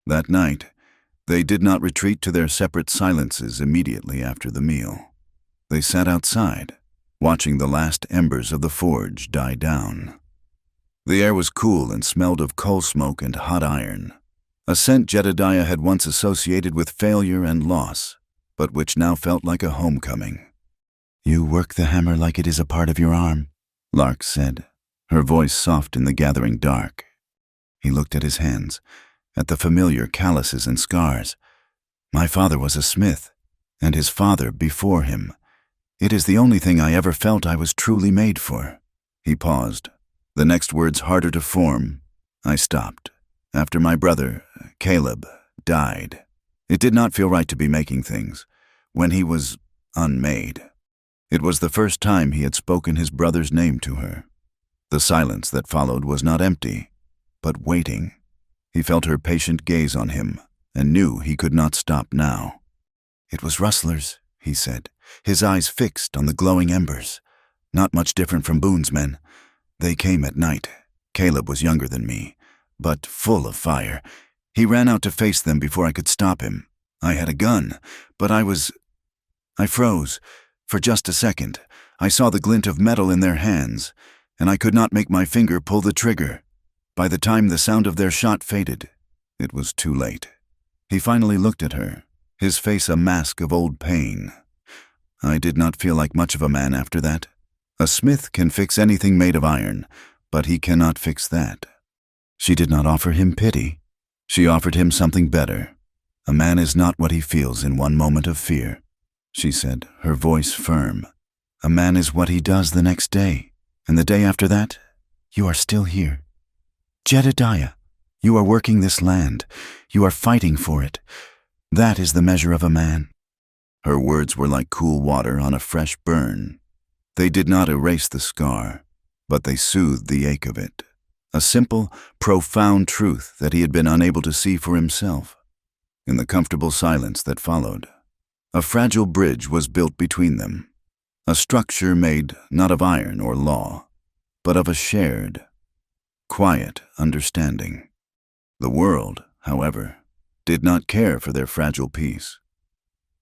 That night, they did not retreat to their separate silences immediately after the meal. They sat outside, watching the last embers of the forge die down. The air was cool and smelled of coal smoke and hot iron, a scent Jedediah had once associated with failure and loss, but which now felt like a homecoming. "You work the hammer like it is a part of your arm," Lark said, her voice soft in the gathering dark. He looked at his hands, at the familiar calluses and scars. "My father was a smith, and his father before him. It is the only thing I ever felt I was truly made for." He paused, the next words harder to form. "I stopped. After my brother, Caleb, died. It did not feel right to be making things, when he was unmade." It was the first time he had spoken his brother's name to her. The silence that followed was not empty, but waiting. He felt her patient gaze on him, and knew he could not stop now. "It was rustlers," he said, his eyes fixed on the glowing embers. "Not much different from Boone's men. They came at night. Caleb was younger than me, but full of fire. He ran out to face them before I could stop him. I had a gun, but I froze. For just a second, I saw the glint of metal in their hands, and I could not make my finger pull the trigger. By the time the sound of their shot faded, it was too late." He finally looked at her, his face a mask of old pain. "I did not feel like much of a man after that. A smith can fix anything made of iron, but he cannot fix that." She did not offer him pity. She offered him something better. "A man is not what he feels in one moment of fear," she said, her voice firm. "A man is what he does the next day, and the day after that, you are still here. Jedediah, you are working this land. You are fighting for it. That is the measure of a man." Her words were like cool water on a fresh burn. They did not erase the scar, but they soothed the ache of it. A simple, profound truth that he had been unable to see for himself. In the comfortable silence that followed, a fragile bridge was built between them, a structure made not of iron or law, but of a shared, quiet understanding. The world, however, did not care for their fragile peace.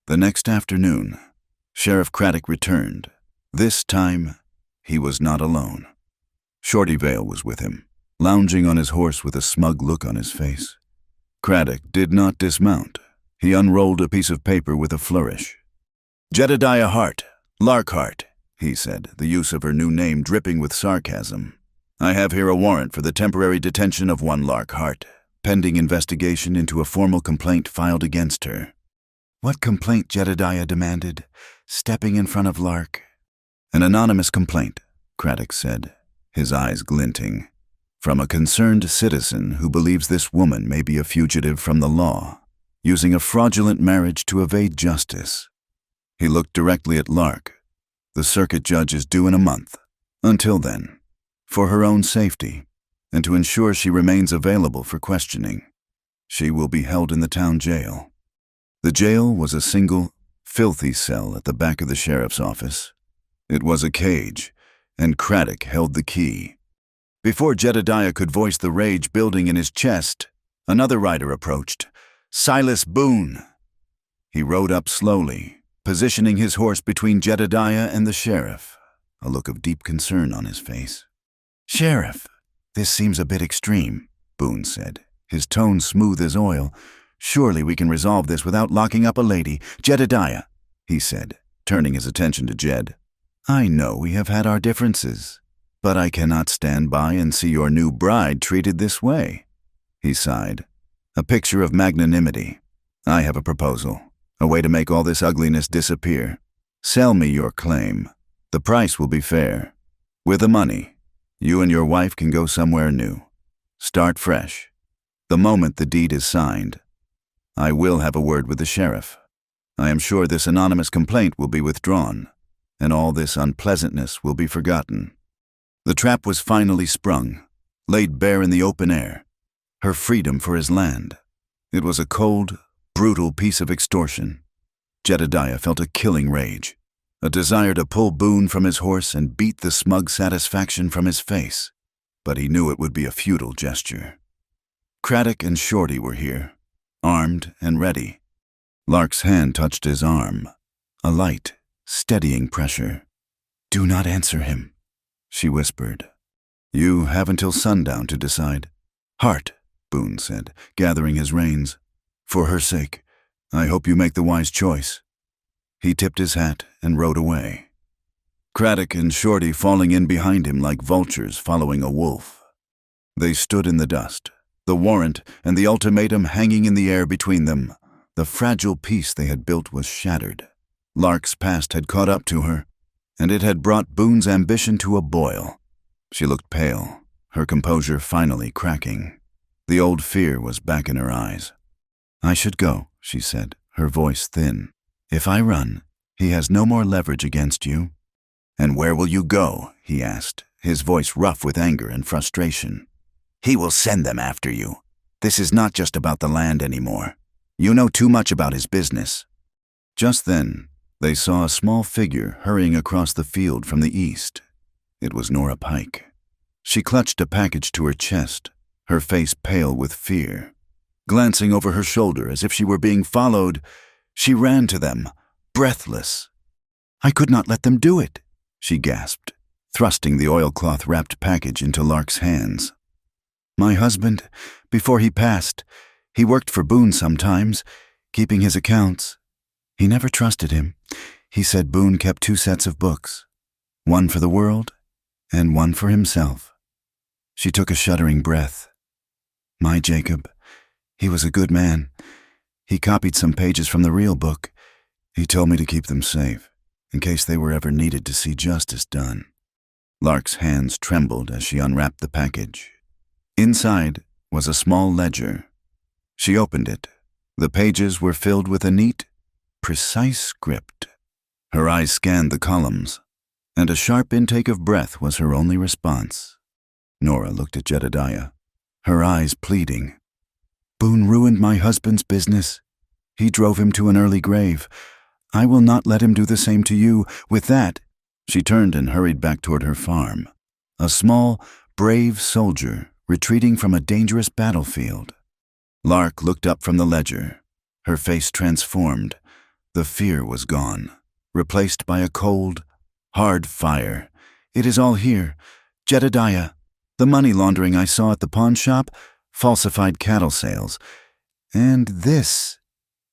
The next afternoon, Sheriff Craddock returned. This time, he was not alone. Shorty Vale was with him, lounging on his horse with a smug look on his face. Craddock did not dismount. He unrolled a piece of paper with a flourish. "Jedediah Hart, Larkhart," he said, the use of her new name dripping with sarcasm. "I have here a warrant for the temporary detention of one Larkhart, pending investigation into a formal complaint filed against her." "What complaint?" Jedediah demanded, stepping in front of Lark. "An anonymous complaint," Craddock said, his eyes glinting, "from a concerned citizen who believes this woman may be a fugitive from the law, using a fraudulent marriage to evade justice." He looked directly at Lark. "The circuit judge is due in a month. Until then, for her own safety, and to ensure she remains available for questioning, she will be held in the town jail." The jail was a single, filthy cell at the back of the sheriff's office. It was a cage, and Craddock held the key. Before Jedediah could voice the rage building in his chest, another rider approached, Silas Boone. He rode up slowly, positioning his horse between Jedediah and the sheriff, a look of deep concern on his face. "Sheriff, this seems a bit extreme," Boone said, his tone smooth as oil. "Surely we can resolve this without locking up a lady." "Jedediah," he said, turning his attention to Jed, "I know we have had our differences, but I cannot stand by and see your new bride treated this way." He sighed, a picture of magnanimity. "I have a proposal, a way to make all this ugliness disappear. Sell me your claim. The price will be fair. With the money, you and your wife can go somewhere new. Start fresh. The moment the deed is signed, I will have a word with the sheriff. I am sure this anonymous complaint will be withdrawn, and all this unpleasantness will be forgotten." The trap was finally sprung, laid bare in the open air. Her freedom for his land. It was a cold, brutal piece of extortion. Jedediah felt a killing rage. a desire to pull Boone from his horse and beat the smug satisfaction from his face, but he knew it would be a futile gesture. Craddock and Shorty were here, armed and ready. Lark's hand touched his arm, a light, steadying pressure. "Do not answer him," she whispered. "You have until sundown to decide." "Hart," Boone said, gathering his reins. "For her sake, I hope you make the wise choice." He tipped his hat and rode away, Craddock and Shorty falling in behind him like vultures following a wolf. They stood in the dust, the warrant and the ultimatum hanging in the air between them. The fragile peace they had built was shattered. Lark's past had caught up to her, and it had brought Boone's ambition to a boil. She looked pale, her composure finally cracking. The old fear was back in her eyes. "I should go," she said, her voice thin. "If I run, he has no more leverage against you." "And where will you go?" he asked, his voice rough with anger and frustration. "He will send them after you. This is not just about the land anymore. You know too much about his business." Just then, they saw a small figure hurrying across the field from the east. It was Nora Pike. She clutched a package to her chest, her face pale with fear. Glancing over her shoulder as if she were being followed, she ran to them, breathless. "I could not let them do it," she gasped, thrusting the oilcloth-wrapped package into Lark's hands. "My husband, before he passed, he worked for Boone sometimes, keeping his accounts. He never trusted him. He said Boone kept 2 sets of books, one for the world and one for himself." She took a shuddering breath. "My Jacob, he was a good man. He copied some pages from the real book. He told me to keep them safe, in case they were ever needed to see justice done." Lark's hands trembled as she unwrapped the package. Inside was a small ledger. She opened it. The pages were filled with a neat, precise script. Her eyes scanned the columns, and a sharp intake of breath was her only response. Nora looked at Jedediah, her eyes pleading. "Boone ruined my husband's business. He drove him to an early grave. I will not let him do the same to you." With that, she turned and hurried back toward her farm, a small, brave soldier retreating from a dangerous battlefield. Lark looked up from the ledger, her face transformed. The fear was gone, replaced by a cold, hard fire. "It is all here. Jedediah, the money laundering I saw at the pawn shop, falsified cattle sales. And this,"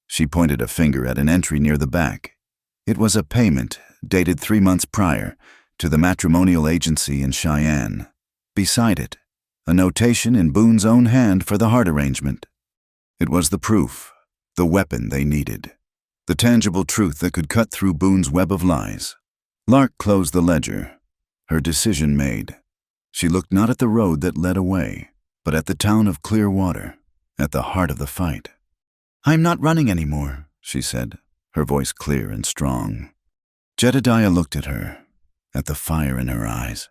she pointed a finger at an entry near the back. It was a payment, dated 3 months prior, to the matrimonial agency in Cheyenne. Beside it, a notation in Boone's own hand for the Hart arrangement. It was the proof, the weapon they needed, the tangible truth that could cut through Boone's web of lies. Lark closed the ledger, her decision made. She looked not at the road that led away, but at the town of Clearwater, at the heart of the fight. "I'm not running anymore," she said, her voice clear and strong. Jedediah looked at her, at the fire in her eyes,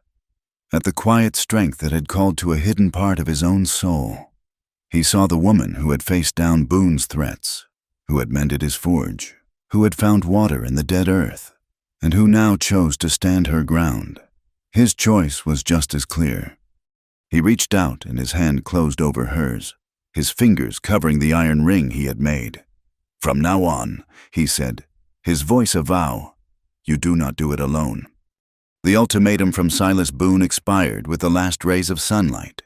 at the quiet strength that had called to a hidden part of his own soul. He saw the woman who had faced down Boone's threats, who had mended his forge, who had found water in the dead earth, and who now chose to stand her ground. His choice was just as clear. He reached out and his hand closed over hers, his fingers covering the iron ring he had made. "From now on," he said, his voice a vow, "you do not do it alone." The ultimatum from Silas Boone expired with the last rays of sunlight,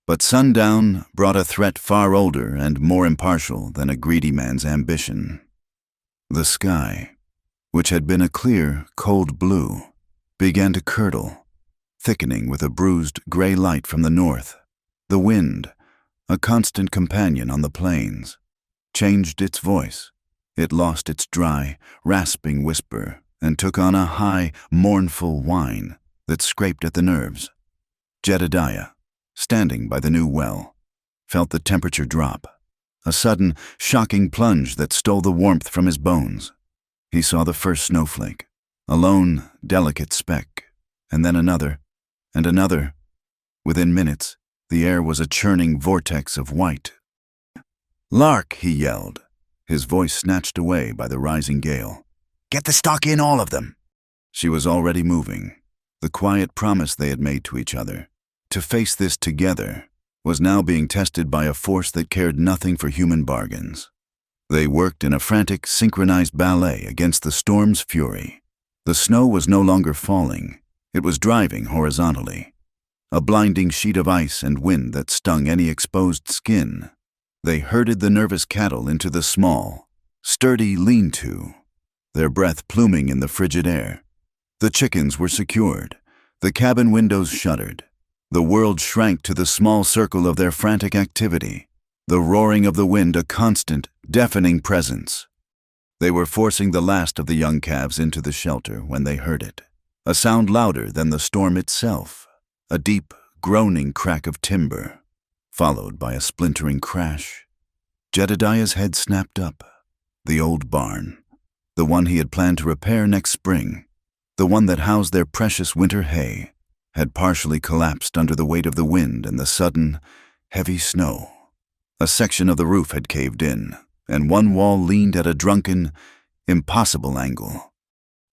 but sundown brought a threat far older and more impartial than a greedy man's ambition. The sky, which had been a clear, cold blue, began to curdle, thickening with a bruised gray light from the north. The wind, a constant companion on the plains, changed its voice. It lost its dry, rasping whisper and took on a high, mournful whine that scraped at the nerves. Jedediah, standing by the new well, felt the temperature drop, a sudden, shocking plunge that stole the warmth from his bones. He saw the first snowflake, a lone, delicate speck, and then another, and another. Within minutes, the air was a churning vortex of white. "Lark!" he yelled, his voice snatched away by the rising gale. "Get the stock in, all of them! She was already moving. The quiet promise they had made to each other, to face this together, was now being tested by a force that cared nothing for human bargains. They worked in a frantic, synchronized ballet against the storm's fury. The snow was no longer falling. It was driving horizontally, a blinding sheet of ice and wind that stung any exposed skin. They herded the nervous cattle into the small, sturdy lean-to, their breath pluming in the frigid air. The chickens were secured. The cabin windows shuttered. The world shrank to the small circle of their frantic activity, the roaring of the wind a constant, deafening presence. They were forcing the last of the young calves into the shelter when they heard it, a sound louder than the storm itself, a deep, groaning crack of timber, followed by a splintering crash. Jedediah's head snapped up. The old barn, the one he had planned to repair next spring, the one that housed their precious winter hay, had partially collapsed under the weight of the wind and the sudden, heavy snow. A section of the roof had caved in, and one wall leaned at a drunken, impossible angle.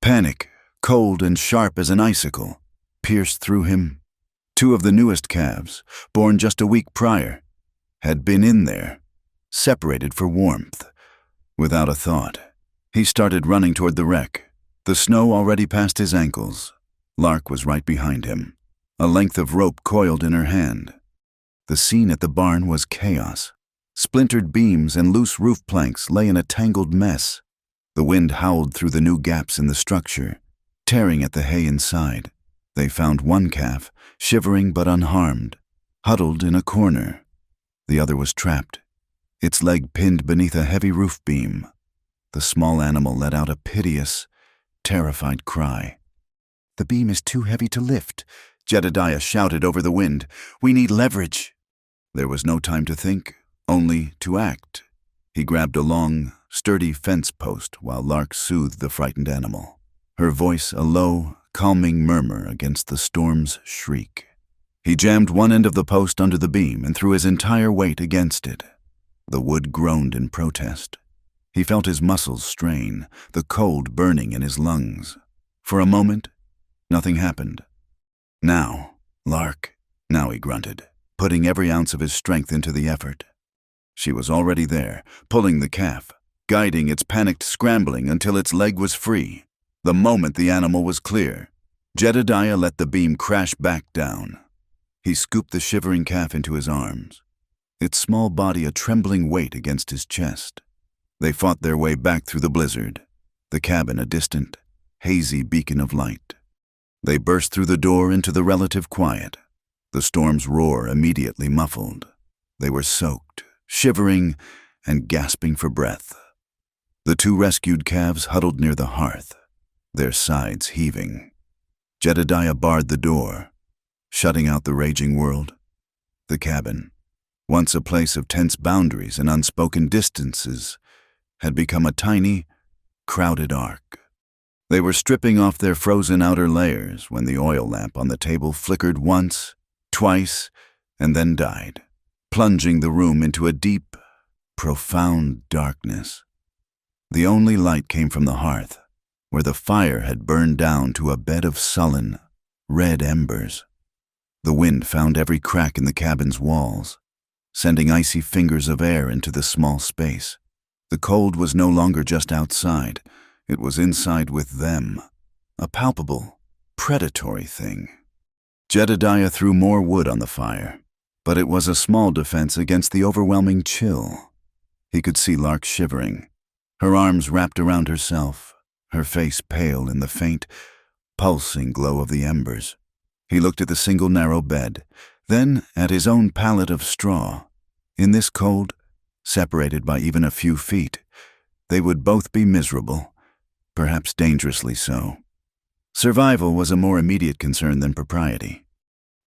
Panic, cold and sharp as an icicle, pierced through him. Two of the newest calves, born just a week prior, had been in there, separated for warmth. Without a thought, he started running toward the wreck, the snow already past his ankles. Lark was right behind him, a length of rope coiled in her hand. The scene at the barn was chaos. Splintered beams and loose roof planks lay in a tangled mess. The wind howled through the new gaps in the structure, tearing at the hay inside. They found one calf, shivering but unharmed, huddled in a corner. The other was trapped, its leg pinned beneath a heavy roof beam. The small animal let out a piteous, terrified cry. "The beam is too heavy to lift," Jedediah shouted over the wind. "We need leverage." There was no time to think, only to act. He grabbed a long, sturdy fence post while Lark soothed the frightened animal, her voice a low, calming murmur against the storm's shriek. He jammed one end of the post under the beam and threw his entire weight against it. The wood groaned in protest. He felt his muscles strain, the cold burning in his lungs. For a moment, nothing happened. "Now, Lark," now he grunted, putting every ounce of his strength into the effort. She was already there, pulling the calf, guiding its panicked scrambling until its leg was free. The moment the animal was clear, Jedediah let the beam crash back down. He scooped the shivering calf into his arms, its small body a trembling weight against his chest. They fought their way back through the blizzard, the cabin a distant, hazy beacon of light. They burst through the door into the relative quiet, the storm's roar immediately muffled. They were soaked, shivering, and gasping for breath. The two rescued calves huddled near the hearth, their sides heaving. Jedediah barred the door, shutting out the raging world. The cabin, once a place of tense boundaries and unspoken distances, had become a tiny, crowded ark. They were stripping off their frozen outer layers when the oil lamp on the table flickered once, twice, and then died, plunging the room into a deep, profound darkness. The only light came from the hearth, where the fire had burned down to a bed of sullen, red embers. The wind found every crack in the cabin's walls, sending icy fingers of air into the small space. The cold was no longer just outside, it was inside with them, a palpable, predatory thing. Jedediah threw more wood on the fire, but it was a small defense against the overwhelming chill. He could see Lark shivering, her arms wrapped around herself, her face pale in the faint, pulsing glow of the embers. He looked at the single narrow bed, then at his own pallet of straw. In this cold, separated by even a few feet, they would both be miserable, perhaps dangerously so. Survival was a more immediate concern than propriety.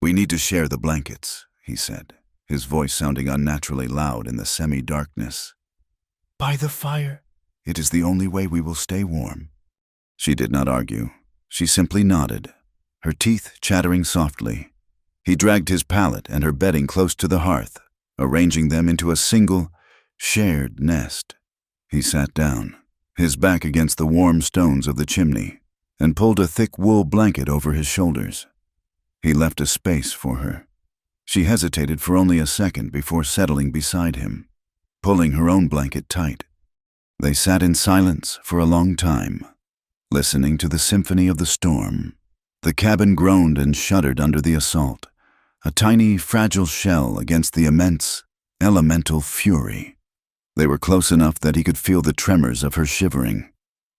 "We need to share the blankets," he said, his voice sounding unnaturally loud in the semi-darkness. "By the fire. It is the only way we will stay warm." She did not argue. She simply nodded, her teeth chattering softly. He dragged his pallet and her bedding close to the hearth, arranging them into a single, shared nest. He sat down, his back against the warm stones of the chimney, and pulled a thick wool blanket over his shoulders. He left a space for her. She hesitated for only a second before settling beside him, pulling her own blanket tight. They sat in silence for a long time, listening to the symphony of the storm. The cabin groaned and shuddered under the assault, a tiny, fragile shell against the immense, elemental fury. They were close enough that he could feel the tremors of her shivering.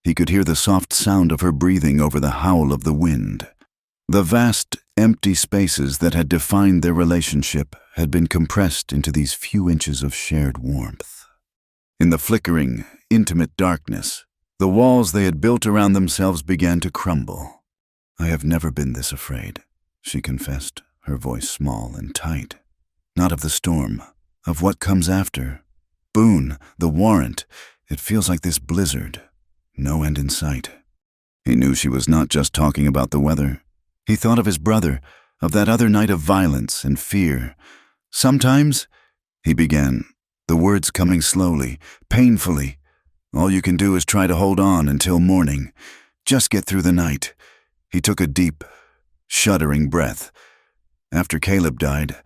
He could hear the soft sound of her breathing over the howl of the wind. The vast, empty spaces that had defined their relationship had been compressed into these few inches of shared warmth. In the flickering, intimate darkness, the walls they had built around themselves began to crumble. "I have never been this afraid," she confessed, her voice small and tight. "Not of the storm, of what comes after. Boone, the warrant, it feels like this blizzard. No end in sight." He knew she was not just talking about the weather. He thought of his brother, of that other night of violence and fear. "Sometimes," he began, the words coming slowly, painfully, "all you can do is try to hold on until morning. Just get through the night." He took a deep, shuddering breath. "After Caleb died,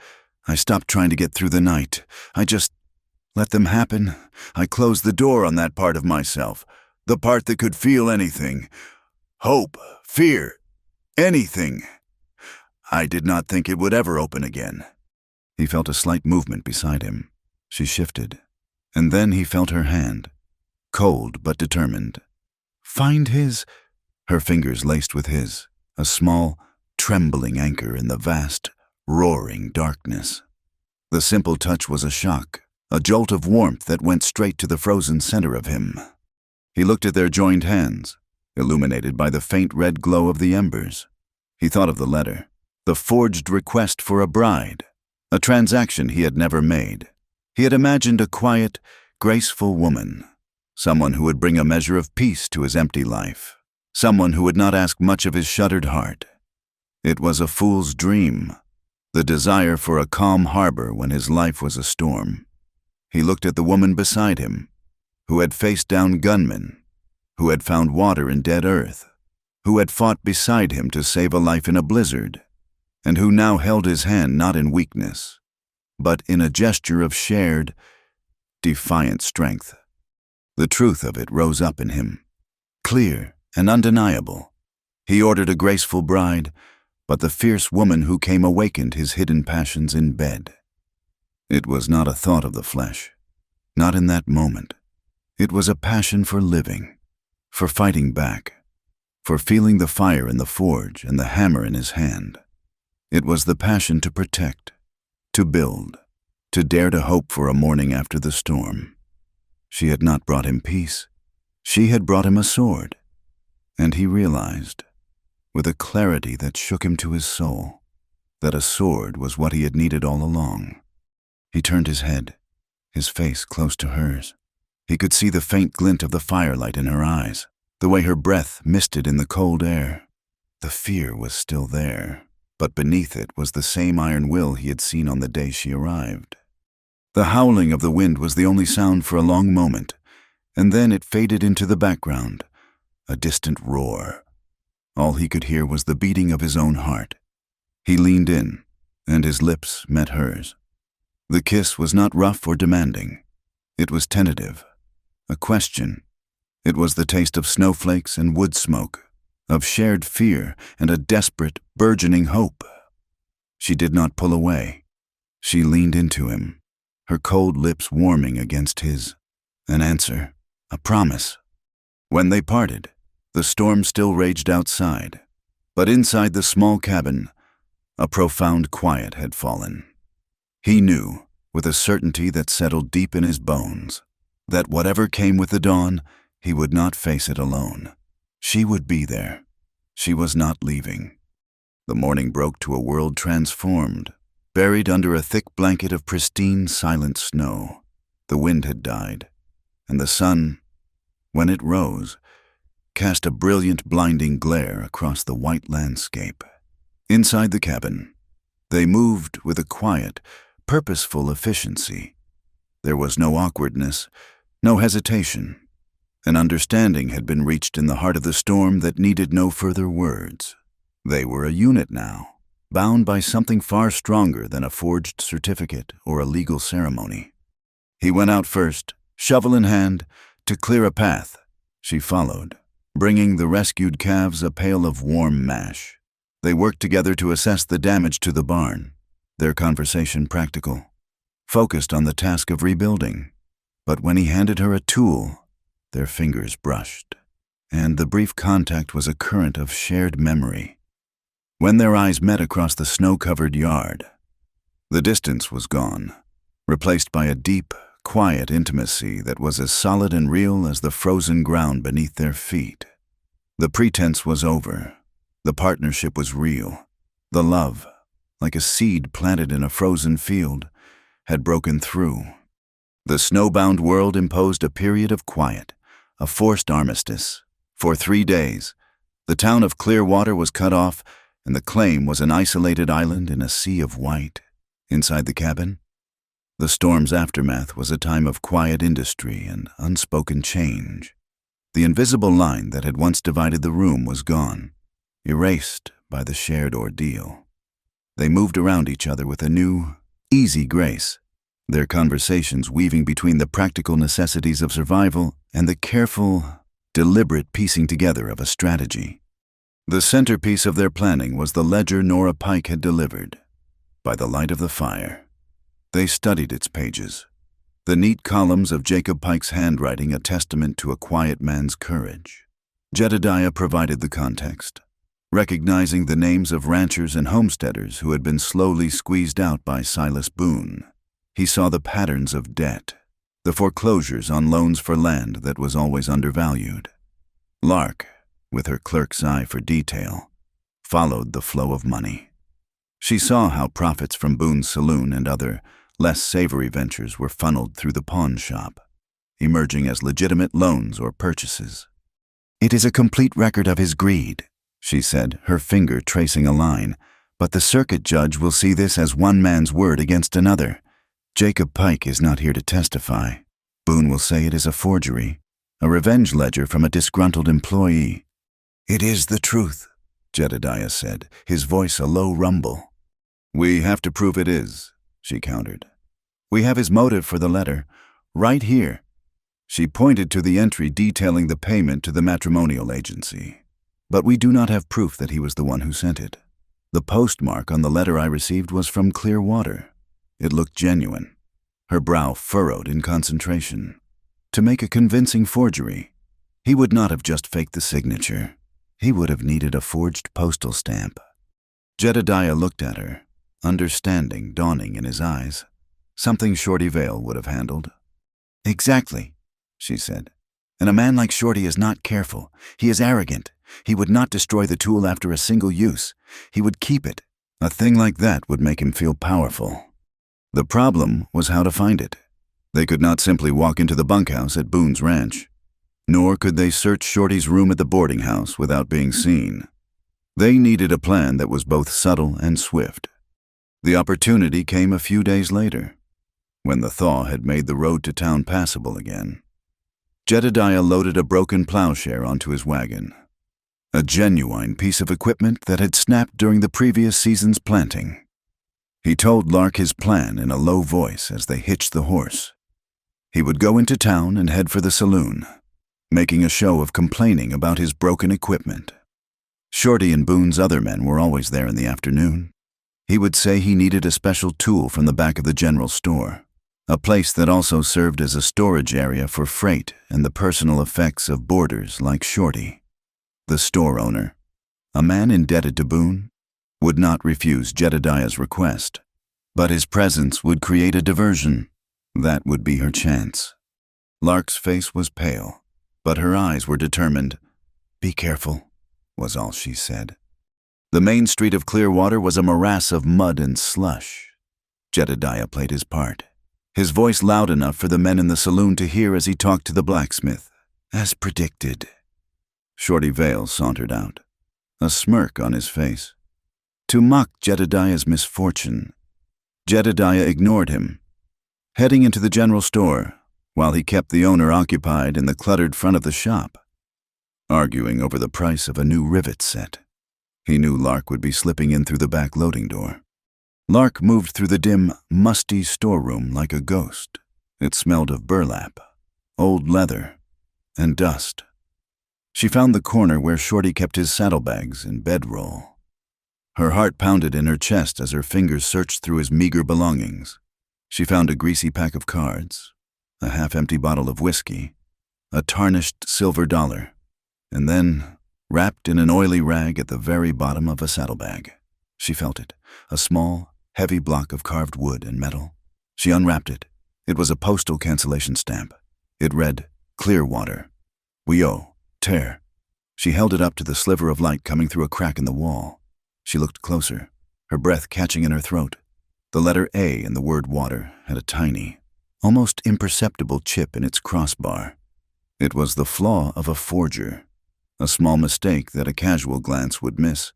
I stopped trying to get through the night. I just let them happen. I closed the door on that part of myself, the part that could feel anything. Hope, fear, anything. I did not think it would ever open again." He felt a slight movement beside him. She shifted, and then he felt her hand, cold but determined. "Find his," her fingers laced with his, a small, trembling anchor in the vast, roaring darkness. The simple touch was a shock, a jolt of warmth that went straight to the frozen center of him. He looked at their joined hands, illuminated by the faint red glow of the embers. He thought of the letter, the forged request for a bride, a transaction he had never made. He had imagined a quiet, graceful woman, someone who would bring a measure of peace to his empty life, someone who would not ask much of his shuttered heart. It was a fool's dream, the desire for a calm harbor when his life was a storm. He looked at the woman beside him, who had faced down gunmen, who had found water in dead earth, who had fought beside him to save a life in a blizzard, and who now held his hand not in weakness, but in a gesture of shared, defiant strength. The truth of it rose up in him, clear and undeniable. He ordered a graceful bride, but the fierce woman who came awakened his hidden passions in bed. It was not a thought of the flesh, not in that moment. It was a passion for living, for fighting back, for feeling the fire in the forge and the hammer in his hand. It was the passion to protect, to build, to dare to hope for a morning after the storm. She had not brought him peace. She had brought him a sword, and he realized, with a clarity that shook him to his soul, that a sword was what he had needed all along. He turned his head, his face close to hers. He could see the faint glint of the firelight in her eyes, the way her breath misted in the cold air. The fear was still there, but beneath it was the same iron will he had seen on the day she arrived. The howling of the wind was the only sound for a long moment, and then it faded into the background, a distant roar. All he could hear was the beating of his own heart. He leaned in, and his lips met hers. The kiss was not rough or demanding. It was tentative, a question. It was the taste of snowflakes and wood smoke, of shared fear and a desperate, burgeoning hope. She did not pull away. She leaned into him, her cold lips warming against his. An answer, a promise. When they parted, the storm still raged outside, but inside the small cabin, a profound quiet had fallen. He knew, with a certainty that settled deep in his bones, that whatever came with the dawn, he would not face it alone. She would be there. She was not leaving. The morning broke to a world transformed, buried under a thick blanket of pristine, silent snow. The wind had died, and the sun, when it rose, cast a brilliant, blinding glare across the white landscape. Inside the cabin, they moved with a quiet, purposeful efficiency. There was no awkwardness, no hesitation. An understanding had been reached in the heart of the storm that needed no further words. They were a unit now, bound by something far stronger than a forged certificate or a legal ceremony. He went out first, shovel in hand, to clear a path. She followed, bringing the rescued calves a pail of warm mash. They worked together to assess the damage to the barn, their conversation practical, focused on the task of rebuilding. But when he handed her a tool, their fingers brushed, and the brief contact was a current of shared memory. When their eyes met across the snow-covered yard, the distance was gone, replaced by a deep, quiet intimacy that was as solid and real as the frozen ground beneath their feet. The pretense was over. The partnership was real. The love, like a seed planted in a frozen field, had broken through. The snowbound world imposed a period of quiet, a forced armistice. For 3 days, the town of Clearwater was cut off, and the claim was an isolated island in a sea of white. Inside the cabin, the storm's aftermath was a time of quiet industry and unspoken change. The invisible line that had once divided the room was gone, erased by the shared ordeal. They moved around each other with a new, easy grace, their conversations weaving between the practical necessities of survival and the careful, deliberate piecing together of a strategy. The centerpiece of their planning was the ledger Nora Pike had delivered. By the light of the fire, they studied its pages, the neat columns of Jacob Pike's handwriting a testament to a quiet man's courage. Jedediah provided the context, recognizing the names of ranchers and homesteaders who had been slowly squeezed out by Silas Boone. He saw the patterns of debt, the foreclosures on loans for land that was always undervalued. Lark, with her clerk's eye for detail, followed the flow of money. She saw how profits from Boone's saloon and other, less savory ventures were funneled through the pawn shop, emerging as legitimate loans or purchases. "It is a complete record of his greed," she said, her finger tracing a line, "but the circuit judge will see this as one man's word against another. Jacob Pike is not here to testify. Boone will say it is a forgery, a revenge ledger from a disgruntled employee." "It is the truth," Jedediah said, his voice a low rumble. "We have to prove it is," she countered. "We have his motive for the letter, right here." She pointed to the entry detailing the payment to the matrimonial agency. "But we do not have proof that he was the one who sent it. The postmark on the letter I received was from Clearwater. It looked genuine." Her brow furrowed in concentration. To make a convincing forgery, he would not have just faked the signature. He would have needed a forged postal stamp. Jedediah looked at her, understanding dawning in his eyes, something Shorty Vale would have handled. "Exactly," she said. "And a man like Shorty is not careful. He is arrogant. He would not destroy the tool after a single use. He would keep it. A thing like that would make him feel powerful." The problem was how to find it. They could not simply walk into the bunkhouse at Boone's ranch, nor could they search Shorty's room at the boarding house without being seen. They needed a plan that was both subtle and swift. The opportunity came a few days later, when the thaw had made the road to town passable again. Jedediah loaded a broken plowshare onto his wagon, a genuine piece of equipment that had snapped during the previous season's planting. He told Lark his plan in a low voice as they hitched the horse. He would go into town and head for the saloon, making a show of complaining about his broken equipment. Shorty and Boone's other men were always there in the afternoon. He would say he needed a special tool from the back of the general store, a place that also served as a storage area for freight and the personal effects of boarders like Shorty. The store owner, a man indebted to Boone, would not refuse Jedediah's request, but his presence would create a diversion. That would be her chance. Lark's face was pale, but her eyes were determined. "Be careful," was all she said. The main street of Clearwater was a morass of mud and slush. Jedediah played his part, his voice loud enough for the men in the saloon to hear as he talked to the blacksmith. "As predicted." Shorty Vale sauntered out, a smirk on his face. To mock Jedediah's misfortune, Jedediah ignored him. Heading into the general store, while he kept the owner occupied in the cluttered front of the shop, arguing over the price of a new rivet set. He knew Lark would be slipping in through the back loading door. Lark moved through the dim, musty storeroom like a ghost. It smelled of burlap, old leather, and dust. She found the corner where Shorty kept his saddlebags and bedroll. Her heart pounded in her chest as her fingers searched through his meager belongings. She found a greasy pack of cards, a half-empty bottle of whiskey, a tarnished silver dollar, and then, wrapped in an oily rag at the very bottom of a saddlebag, she felt it, a small, heavy block of carved wood and metal. She unwrapped it. It was a postal cancellation stamp. It read, Clearwater. We owe. Tear. She held it up to the sliver of light coming through a crack in the wall. She looked closer, her breath catching in her throat. The letter A in the word water had a tiny, almost imperceptible chip in its crossbar. It was the flaw of a forger, a small mistake that a casual glance would miss.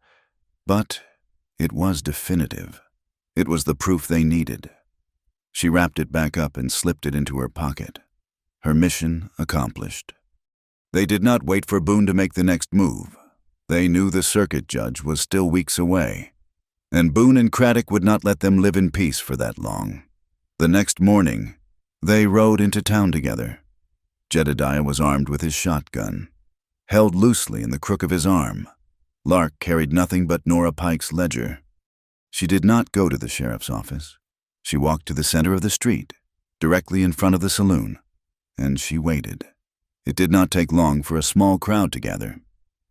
But it was definitive. It was the proof they needed. She wrapped it back up and slipped it into her pocket. Her mission accomplished. They did not wait for Boone to make the next move. They knew the circuit judge was still weeks away, and Boone and Craddock would not let them live in peace for that long. The next morning, they rode into town together. Jedediah was armed with his shotgun, held loosely in the crook of his arm. Lark carried nothing but Nora Pike's ledger. She did not go to the sheriff's office. She walked to the center of the street, directly in front of the saloon, and she waited. It did not take long for a small crowd to gather.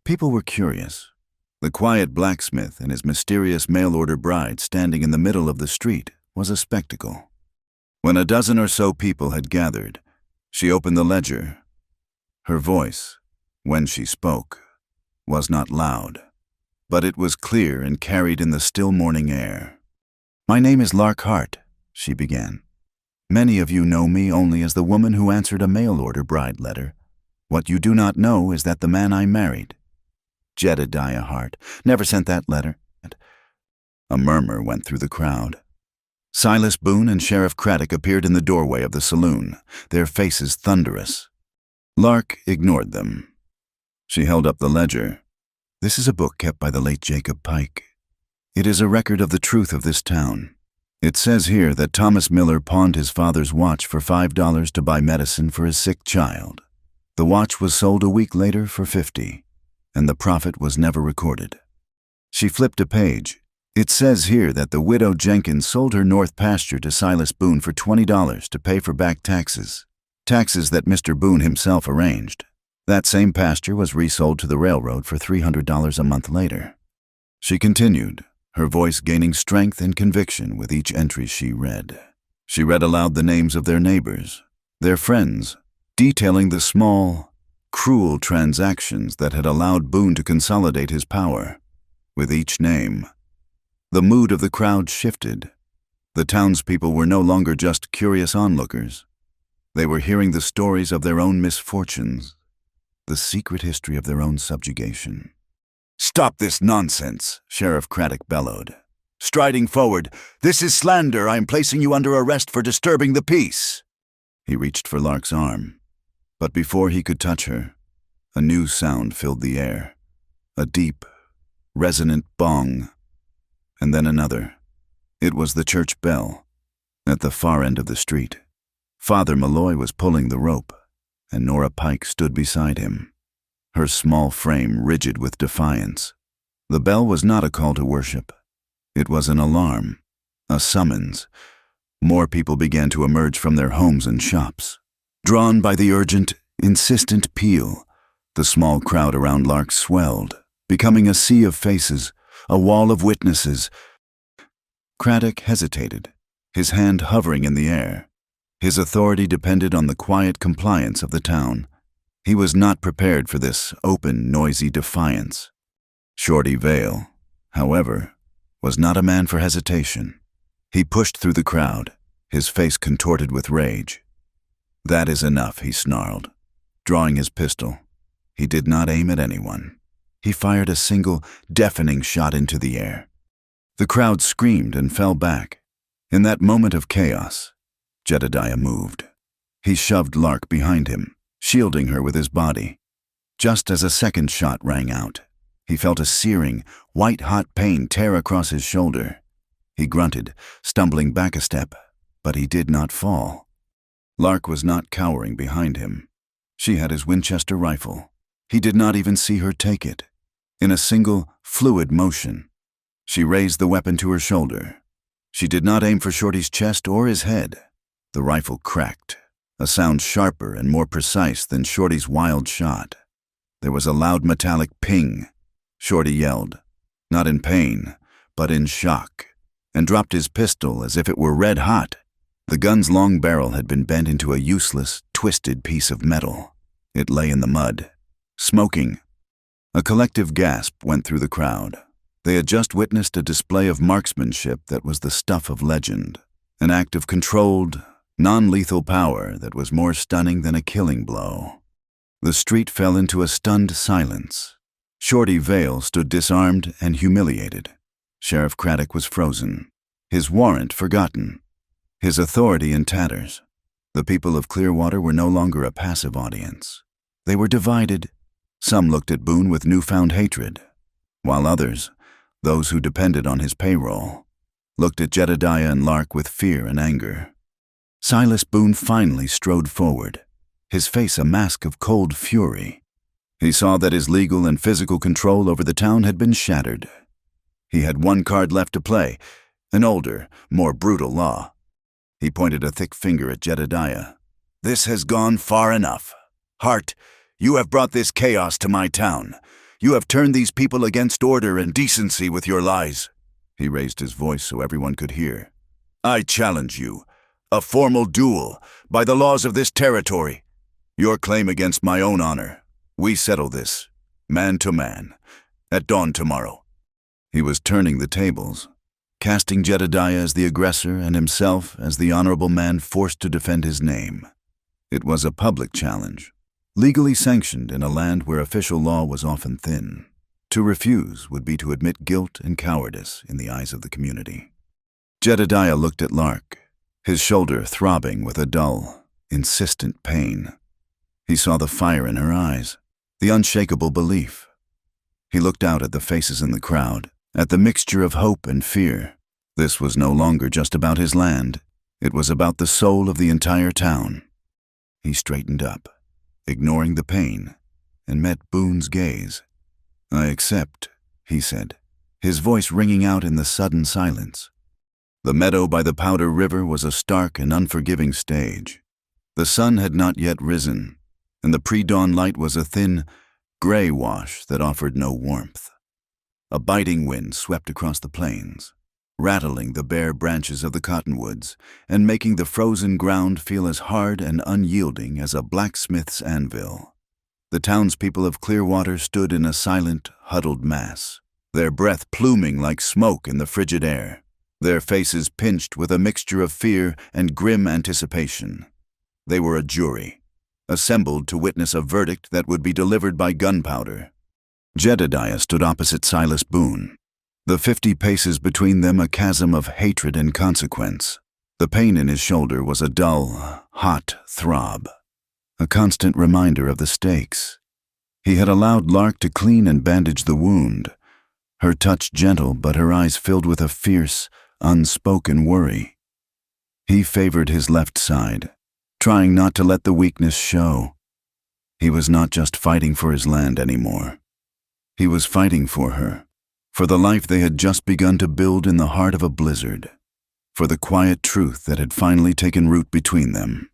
People were curious. The quiet blacksmith and his mysterious mail-order bride standing in the middle of the street was a spectacle. When a dozen or so people had gathered, she opened the ledger. Her voice, when she spoke, was not loud, but it was clear and carried in the still morning air. "My name is Lark Hart," she began. "Many of you know me only as the woman who answered a mail-order bride letter. What you do not know is that the man I married, Jedediah Hart, never sent that letter." A murmur went through the crowd. Silas Boone and Sheriff Craddock appeared in the doorway of the saloon, their faces thunderous. Lark ignored them. She held up the ledger. "This is a book kept by the late Jacob Pike. It is a record of the truth of this town. It says here that Thomas Miller pawned his father's watch for $5 to buy medicine for his sick child. The watch was sold a week later for $50, and the profit was never recorded." She flipped a page. "It says here that the widow Jenkins sold her north pasture to Silas Boone for $20 to pay for back taxes that Mr. Boone himself arranged. That same pasture was resold to the railroad for $300 a month later." She continued, her voice gaining strength and conviction with each entry she read. She read aloud the names of their neighbors, their friends, detailing the small, cruel transactions that had allowed Boone to consolidate his power. With each name, the mood of the crowd shifted. The townspeople were no longer just curious onlookers. They were hearing the stories of their own misfortunes, the secret history of their own subjugation. "Stop this nonsense," Sheriff Craddock bellowed. Striding forward, "This is slander. I am placing you under arrest for disturbing the peace." He reached for Lark's arm. But before he could touch her, a new sound filled the air. A deep, resonant bong. And then another. It was the church bell, at the far end of the street. Father Malloy was pulling the rope, and Nora Pike stood beside him, her small frame rigid with defiance. The bell was not a call to worship. It was an alarm, a summons. More people began to emerge from their homes and shops. Drawn by the urgent, insistent peal, the small crowd around Lark swelled, becoming a sea of faces, a wall of witnesses. Craddock hesitated, his hand hovering in the air. His authority depended on the quiet compliance of the town. He was not prepared for this open, noisy defiance. Shorty Vale, however, was not a man for hesitation. He pushed through the crowd, his face contorted with rage. "That is enough," he snarled. Drawing his pistol, he did not aim at anyone. He fired a single, deafening shot into the air. The crowd screamed and fell back. In that moment of chaos, Jedediah moved. He shoved Lark behind him, shielding her with his body. Just as a second shot rang out, he felt a searing, white-hot pain tear across his shoulder. He grunted, stumbling back a step, but he did not fall. Lark was not cowering behind him. She had his Winchester rifle. He did not even see her take it. In a single, fluid motion, she raised the weapon to her shoulder. She did not aim for Shorty's chest or his head. The rifle cracked, a sound sharper and more precise than Shorty's wild shot. There was a loud metallic ping. Shorty yelled, not in pain, but in shock, and dropped his pistol as if it were red hot. The gun's long barrel had been bent into a useless, twisted piece of metal. It lay in the mud, smoking. A collective gasp went through the crowd. They had just witnessed a display of marksmanship that was the stuff of legend, an act of controlled, non-lethal power that was more stunning than a killing blow. The street fell into a stunned silence. Shorty Vale stood disarmed and humiliated. Sheriff Craddock was frozen, his warrant forgotten, his authority in tatters. The people of Clearwater were no longer a passive audience. They were divided. Some looked at Boone with newfound hatred, while others, those who depended on his payroll, looked at Jedediah and Lark with fear and anger. Silas Boone finally strode forward, his face a mask of cold fury. He saw that his legal and physical control over the town had been shattered. He had one card left to play, an older, more brutal law. He pointed a thick finger at Jedediah. "This has gone far enough. Hart, you have brought this chaos to my town. You have turned these people against order and decency with your lies." He raised his voice so everyone could hear. "I challenge you. A formal duel, by the laws of this territory. Your claim against my own honor. We settle this, man to man, at dawn tomorrow." He was turning the tables, casting Jedediah as the aggressor and himself as the honorable man forced to defend his name. It was a public challenge, legally sanctioned in a land where official law was often thin. To refuse would be to admit guilt and cowardice in the eyes of the community. Jedediah looked at Lark, his shoulder throbbing with a dull, insistent pain. He saw the fire in her eyes, the unshakable belief. He looked out at the faces in the crowd, at the mixture of hope and fear. This was no longer just about his land. It was about the soul of the entire town. He straightened up, ignoring the pain, and met Boone's gaze. "I accept," he said, his voice ringing out in the sudden silence. The meadow by the Powder River was a stark and unforgiving stage. The sun had not yet risen, and the pre-dawn light was a thin, gray wash that offered no warmth. A biting wind swept across the plains, rattling the bare branches of the cottonwoods and making the frozen ground feel as hard and unyielding as a blacksmith's anvil. The townspeople of Clearwater stood in a silent, huddled mass, their breath pluming like smoke in the frigid air, their faces pinched with a mixture of fear and grim anticipation. They were a jury, assembled to witness a verdict that would be delivered by gunpowder. Jedediah stood opposite Silas Boone, the 50 paces between them a chasm of hatred and consequence. The pain in his shoulder was a dull, hot throb, a constant reminder of the stakes. He had allowed Lark to clean and bandage the wound, her touch gentle but her eyes filled with a fierce, unspoken worry. He favored his left side, trying not to let the weakness show. He was not just fighting for his land anymore. He was fighting for her, for the life they had just begun to build in the heart of a blizzard, for the quiet truth that had finally taken root between them.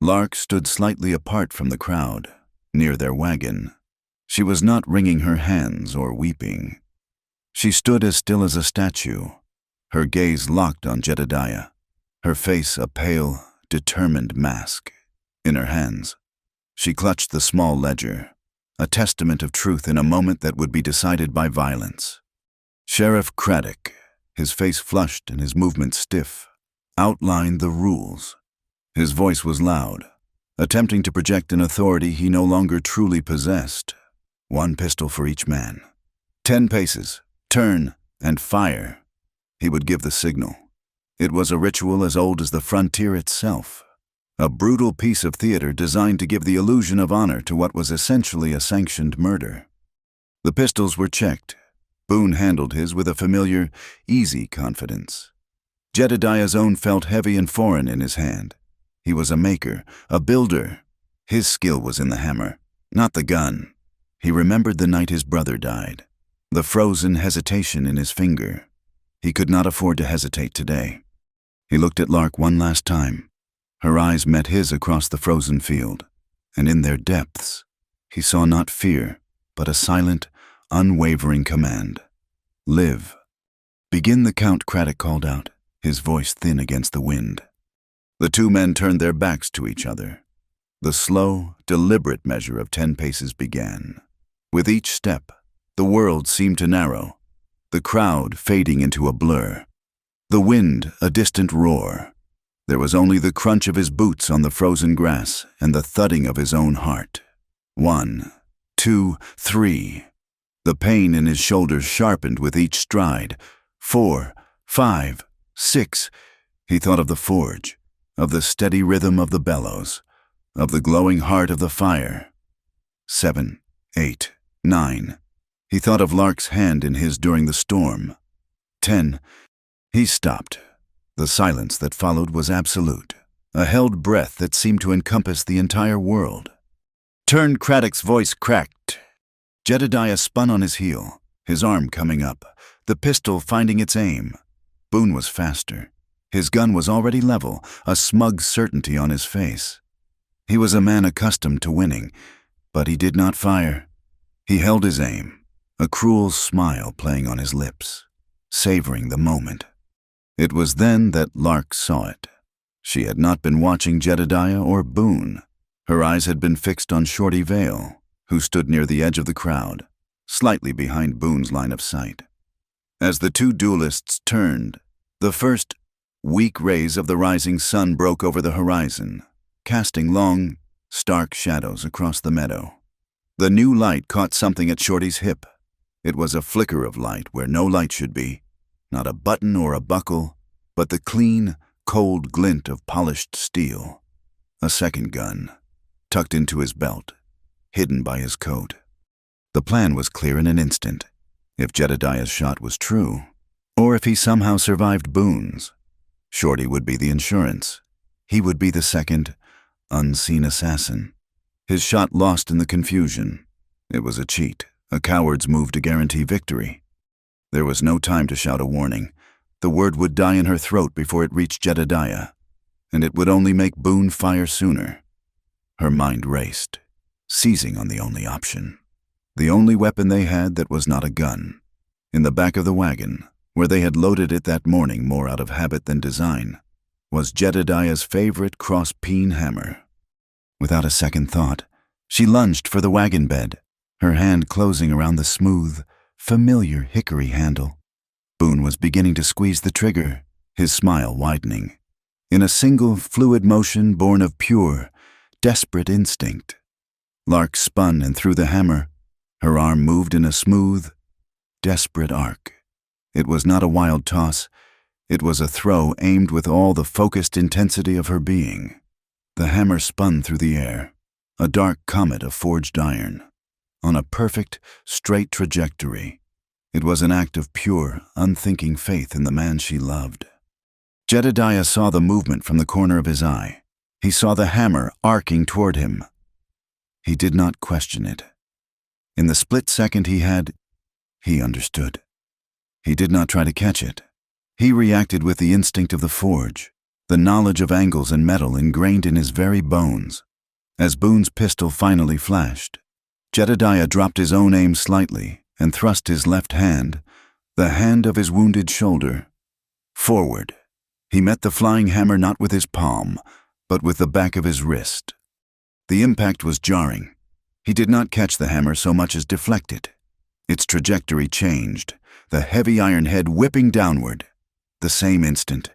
Lark stood slightly apart from the crowd, near their wagon. She was not wringing her hands or weeping. She stood as still as a statue, her gaze locked on Jedediah, her face a pale, determined mask. In her hands, she clutched the small ledger, a testament of truth in a moment that would be decided by violence. Sheriff Craddock, his face flushed and his movements stiff, outlined the rules. His voice was loud, attempting to project an authority he no longer truly possessed. 1 pistol for each man. 10 paces, turn, and fire. He would give the signal. It was a ritual as old as the frontier itself, a brutal piece of theater designed to give the illusion of honor to what was essentially a sanctioned murder. The pistols were checked. Boone handled his with a familiar, easy confidence. Jedediah's own felt heavy and foreign in his hand. He was a maker, a builder. His skill was in the hammer, not the gun. He remembered the night his brother died, the frozen hesitation in his finger. He could not afford to hesitate today. He looked at Lark one last time. Her eyes met his across the frozen field, and in their depths, he saw not fear, but a silent, unwavering command. Live. Begin, the Count Craddock called out, his voice thin against the wind. The two men turned their backs to each other. The slow, deliberate measure of 10 paces began. With each step, the world seemed to narrow, the crowd fading into a blur, the wind a distant roar. There was only the crunch of his boots on the frozen grass and the thudding of his own heart. 1, 2, 3. The pain in his shoulders sharpened with each stride. 4, 5, 6. He thought of the forge, of the steady rhythm of the bellows, of the glowing heart of the fire. 7, 8, 9. He thought of Lark's hand in his during the storm. 10. He stopped. The silence that followed was absolute, a held breath that seemed to encompass the entire world. Turned Craddock's voice cracked. Jedediah spun on his heel, his arm coming up, the pistol finding its aim. Boone was faster. His gun was already level, a smug certainty on his face. He was a man accustomed to winning, but he did not fire. He held his aim, a cruel smile playing on his lips, savoring the moment. It was then that Lark saw it. She had not been watching Jedediah or Boone. Her eyes had been fixed on Shorty Vale, who stood near the edge of the crowd, slightly behind Boone's line of sight. As the two duelists turned, the first weak rays of the rising sun broke over the horizon, casting long, stark shadows across the meadow. The new light caught something at Shorty's hip. It was a flicker of light where no light should be, not a button or a buckle, but the clean, cold glint of polished steel. A second gun, tucked into his belt, hidden by his coat. The plan was clear in an instant. If Jedediah's shot was true, or if he somehow survived Boone's, Shorty would be the insurance. He would be the second, unseen assassin. His shot lost in the confusion. It was a cheat, a coward's move to guarantee victory. There was no time to shout a warning. The word would die in her throat before it reached Jedediah, and it would only make Boone fire sooner. Her mind raced, seizing on the only option. The only weapon they had that was not a gun. In the back of the wagon, where they had loaded it that morning more out of habit than design, was Jedediah's favorite cross-peen hammer. Without a second thought, she lunged for the wagon bed, her hand closing around the smooth, familiar hickory handle. Boone was beginning to squeeze the trigger, his smile widening. In a single, fluid motion born of pure, desperate instinct, Lark spun and threw the hammer. Her arm moved in a smooth, desperate arc. It was not a wild toss. It was a throw aimed with all the focused intensity of her being. The hammer spun through the air, a dark comet of forged iron, on a perfect, straight trajectory. It was an act of pure, unthinking faith in the man she loved. Jedediah saw the movement from the corner of his eye. He saw the hammer arcing toward him. He did not question it. In the split second he understood. He did not try to catch it. He reacted with the instinct of the forge, the knowledge of angles and metal ingrained in his very bones. As Boone's pistol finally flashed, Jedediah dropped his own aim slightly and thrust his left hand, the hand of his wounded shoulder, forward. He met the flying hammer not with his palm, but with the back of his wrist. The impact was jarring. He did not catch the hammer so much as deflect it. Its trajectory changed, the heavy iron head whipping downward. The same instant,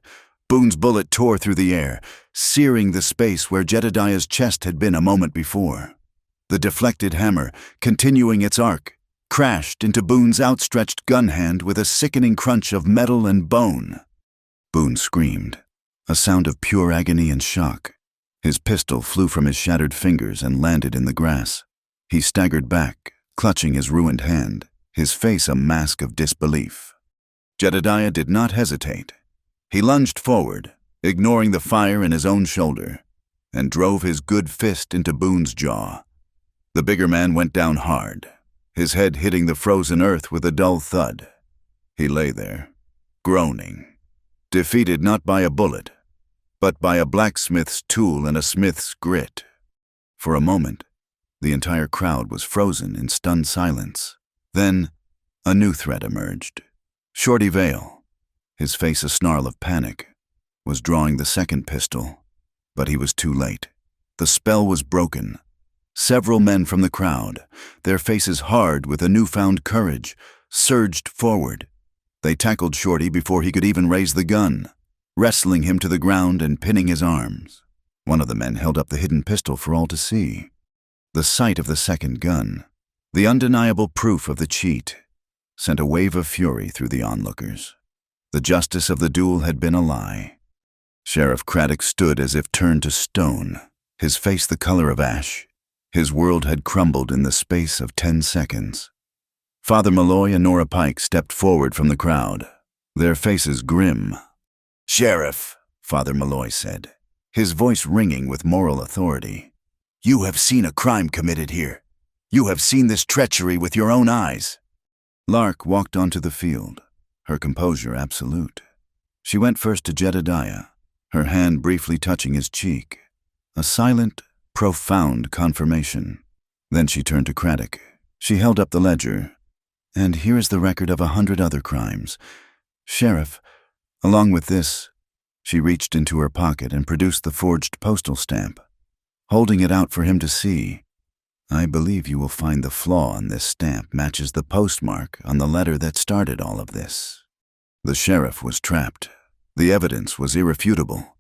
Boone's bullet tore through the air, searing the space where Jedediah's chest had been a moment before. The deflected hammer, continuing its arc, crashed into Boone's outstretched gun hand with a sickening crunch of metal and bone. Boone screamed, a sound of pure agony and shock. His pistol flew from his shattered fingers and landed in the grass. He staggered back, clutching his ruined hand, his face a mask of disbelief. Jedediah did not hesitate. He lunged forward, ignoring the fire in his own shoulder, and drove his good fist into Boone's jaw. The bigger man went down hard, his head hitting the frozen earth with a dull thud. He lay there, groaning, defeated not by a bullet, but by a blacksmith's tool and a smith's grit. For a moment, the entire crowd was frozen in stunned silence. Then, a new threat emerged. Shorty Vale, his face a snarl of panic, was drawing the second pistol, but he was too late. The spell was broken. Several men from the crowd, their faces hard with a newfound courage, surged forward. They tackled Shorty before he could even raise the gun, wrestling him to the ground and pinning his arms. One of the men held up the hidden pistol for all to see. The sight of the second gun, the undeniable proof of the cheat, sent a wave of fury through the onlookers. The justice of the duel had been a lie. Sheriff Craddock stood as if turned to stone, his face the color of ash. His world had crumbled in the space of 10 seconds. Father Malloy and Nora Pike stepped forward from the crowd, their faces grim. "Sheriff," Father Malloy said, his voice ringing with moral authority, "you have seen a crime committed here. You have seen this treachery with your own eyes." Lark walked onto the field, her composure absolute. She went first to Jedediah, her hand briefly touching his cheek, a silent, profound confirmation. Then she turned to Craddock. She held up the ledger. "And here is the record of 100 other crimes. Sheriff, along with this," she reached into her pocket and produced the forged postal stamp. Holding it out for him to see, "I believe you will find the flaw on this stamp matches the postmark on the letter that started all of this." The sheriff was trapped. The evidence was irrefutable.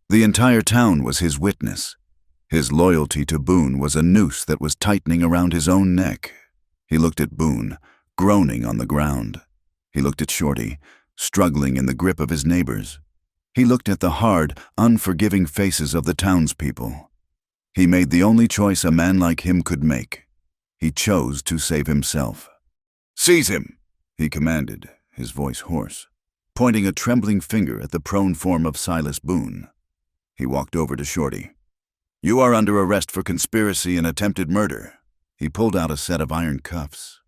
The entire town was his witness. His loyalty to Boone was a noose that was tightening around his own neck. He looked at Boone, groaning on the ground. He looked at Shorty, struggling in the grip of his neighbors. He looked at the hard, unforgiving faces of the townspeople. He made the only choice a man like him could make. He chose to save himself. "Seize him," he commanded, his voice hoarse, pointing a trembling finger at the prone form of Silas Boone. He walked over to Shorty. "You are under arrest for conspiracy and attempted murder." He pulled out a set of iron cuffs.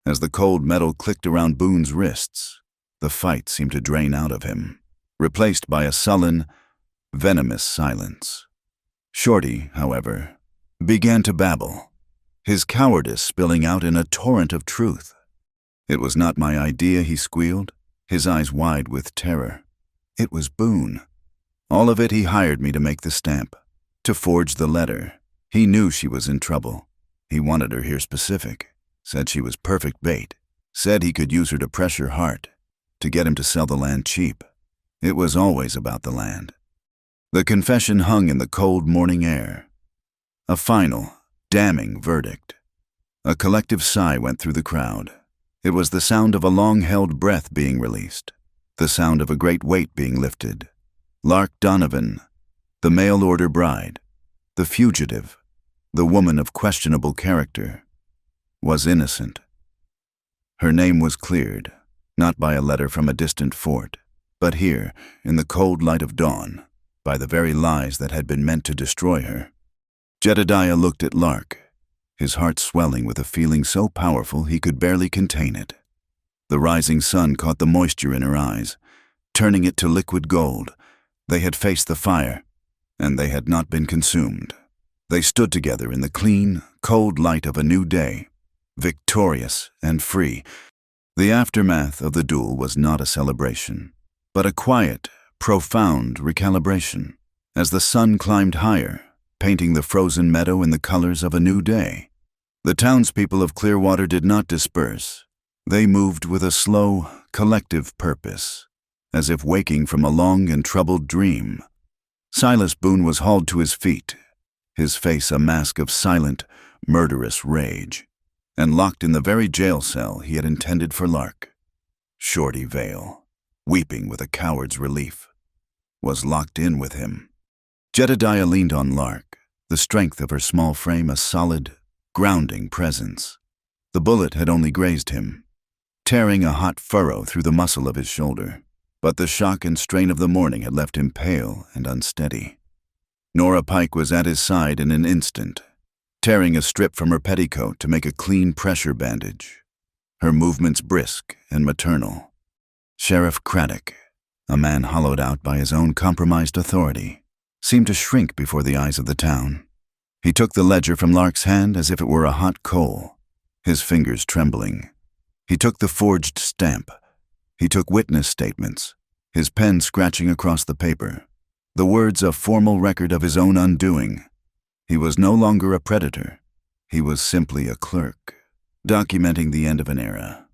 As the cold metal clicked around Boone's wrists, the fight seemed to drain out of him, replaced by a sullen, venomous silence. Shorty, however, began to babble, his cowardice spilling out in a torrent of truth. "It was not my idea," he squealed, his eyes wide with terror. "It was Boone. All of it he hired me to make the stamp, to forge the letter. He knew she was in trouble. He wanted her here specific. Said she was perfect bait. Said he could use her to pressure Hart, to get him to sell the land cheap. It was always about the land." The confession hung in the cold morning air. A final, damning verdict. A collective sigh went through the crowd. It was the sound of a long-held breath being released, the sound of a great weight being lifted. Lark Donovan, the mail-order bride, the fugitive, the woman of questionable character, was innocent. Her name was cleared, not by a letter from a distant fort, but here, in the cold light of dawn, by the very lies that had been meant to destroy her. Jedediah looked at Lark, his heart swelling with a feeling so powerful he could barely contain it. The rising sun caught the moisture in her eyes, turning it to liquid gold. They had faced the fire, and they had not been consumed. They stood together in the clean, cold light of a new day, victorious and free. The aftermath of the duel was not a celebration, but a quiet, profound recalibration, as the sun climbed higher, painting the frozen meadow in the colors of a new day. The townspeople of Clearwater did not disperse. They moved with a slow, collective purpose, as if waking from a long and troubled dream. Silas Boone was hauled to his feet, his face a mask of silent, murderous rage, and locked in the very jail cell he had intended for Lark. Shorty Vale, weeping with a coward's relief, was locked in with him. Jedediah leaned on Lark, the strength of her small frame a solid, grounding presence. The bullet had only grazed him, tearing a hot furrow through the muscle of his shoulder, but the shock and strain of the morning had left him pale and unsteady. Nora Pike was at his side in an instant, tearing a strip from her petticoat to make a clean pressure bandage, her movements brisk and maternal. Sheriff Craddock, a man hollowed out by his own compromised authority, seemed to shrink before the eyes of the town. He took the ledger from Lark's hand as if it were a hot coal, his fingers trembling. He took the forged stamp. He took witness statements, his pen scratching across the paper, the words a formal record of his own undoing. He was no longer a predator. He was simply a clerk, documenting the end of an era.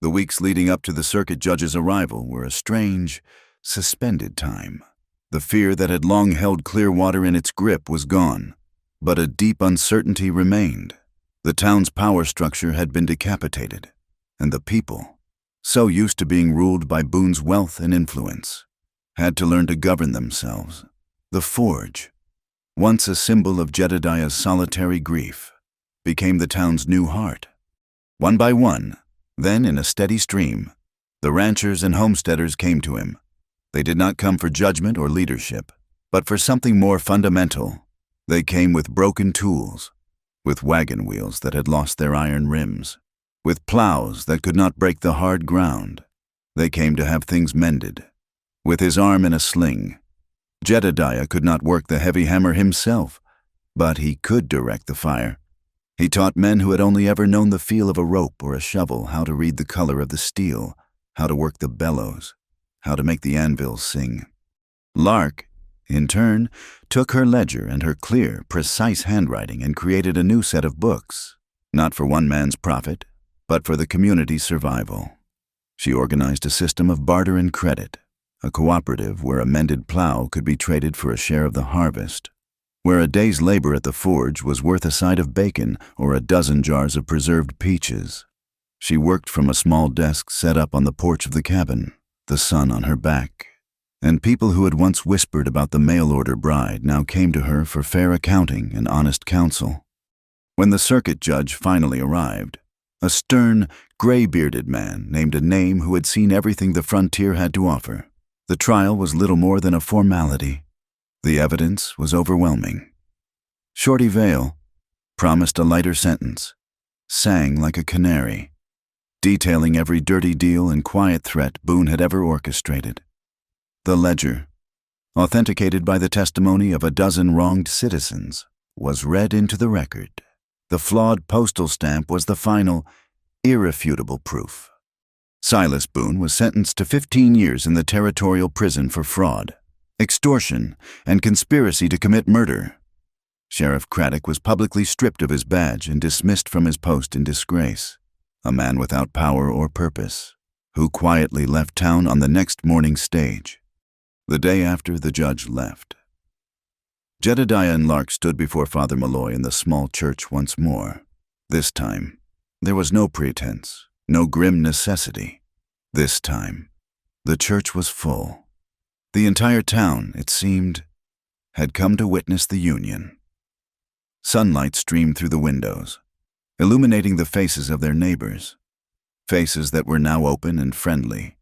The weeks leading up to the circuit judge's arrival were a strange, suspended time. The fear that had long held Clearwater in its grip was gone, but a deep uncertainty remained. The town's power structure had been decapitated, and the people, so used to being ruled by Boone's wealth and influence, had to learn to govern themselves. The forge, once a symbol of Jedediah's solitary grief, became the town's new heart. One by one, then in a steady stream, the ranchers and homesteaders came to him. They did not come for judgment or leadership, but for something more fundamental. They came with broken tools, with wagon wheels that had lost their iron rims, with plows that could not break the hard ground. They came to have things mended. With his arm in a sling, Jedediah could not work the heavy hammer himself, but he could direct the fire. He taught men who had only ever known the feel of a rope or a shovel how to read the color of the steel, how to work the bellows, how to make the anvils sing. Lark, in turn, took her ledger and her clear, precise handwriting and created a new set of books, not for one man's profit, but for the community's survival. She organized a system of barter and credit, a cooperative where a mended plow could be traded for a share of the harvest, where a day's labor at the forge was worth a side of bacon or a dozen jars of preserved peaches. She worked from a small desk set up on the porch of the cabin, the sun on her back, and people who had once whispered about the mail-order bride now came to her for fair accounting and honest counsel. When the circuit judge finally arrived, a stern, gray-bearded man named a name who had seen everything the frontier had to offer, the trial was little more than a formality. The evidence was overwhelming. Shorty Vale promised a lighter sentence, sang like a canary, detailing every dirty deal and quiet threat Boone had ever orchestrated. The ledger, authenticated by the testimony of a dozen wronged citizens, was read into the record. The flawed postal stamp was the final, irrefutable proof. Silas Boone was sentenced to 15 years in the territorial prison for fraud, extortion, and conspiracy to commit murder. Sheriff Craddock was publicly stripped of his badge and dismissed from his post in disgrace, a man without power or purpose, who quietly left town on the next morning's stage, the day after the judge left. Jedediah and Lark stood before Father Malloy in the small church once more. This time, there was no pretense, no grim necessity. This time, the church was full. The entire town, it seemed, had come to witness the union. Sunlight streamed through the windows, illuminating the faces of their neighbors, faces that were now open and friendly.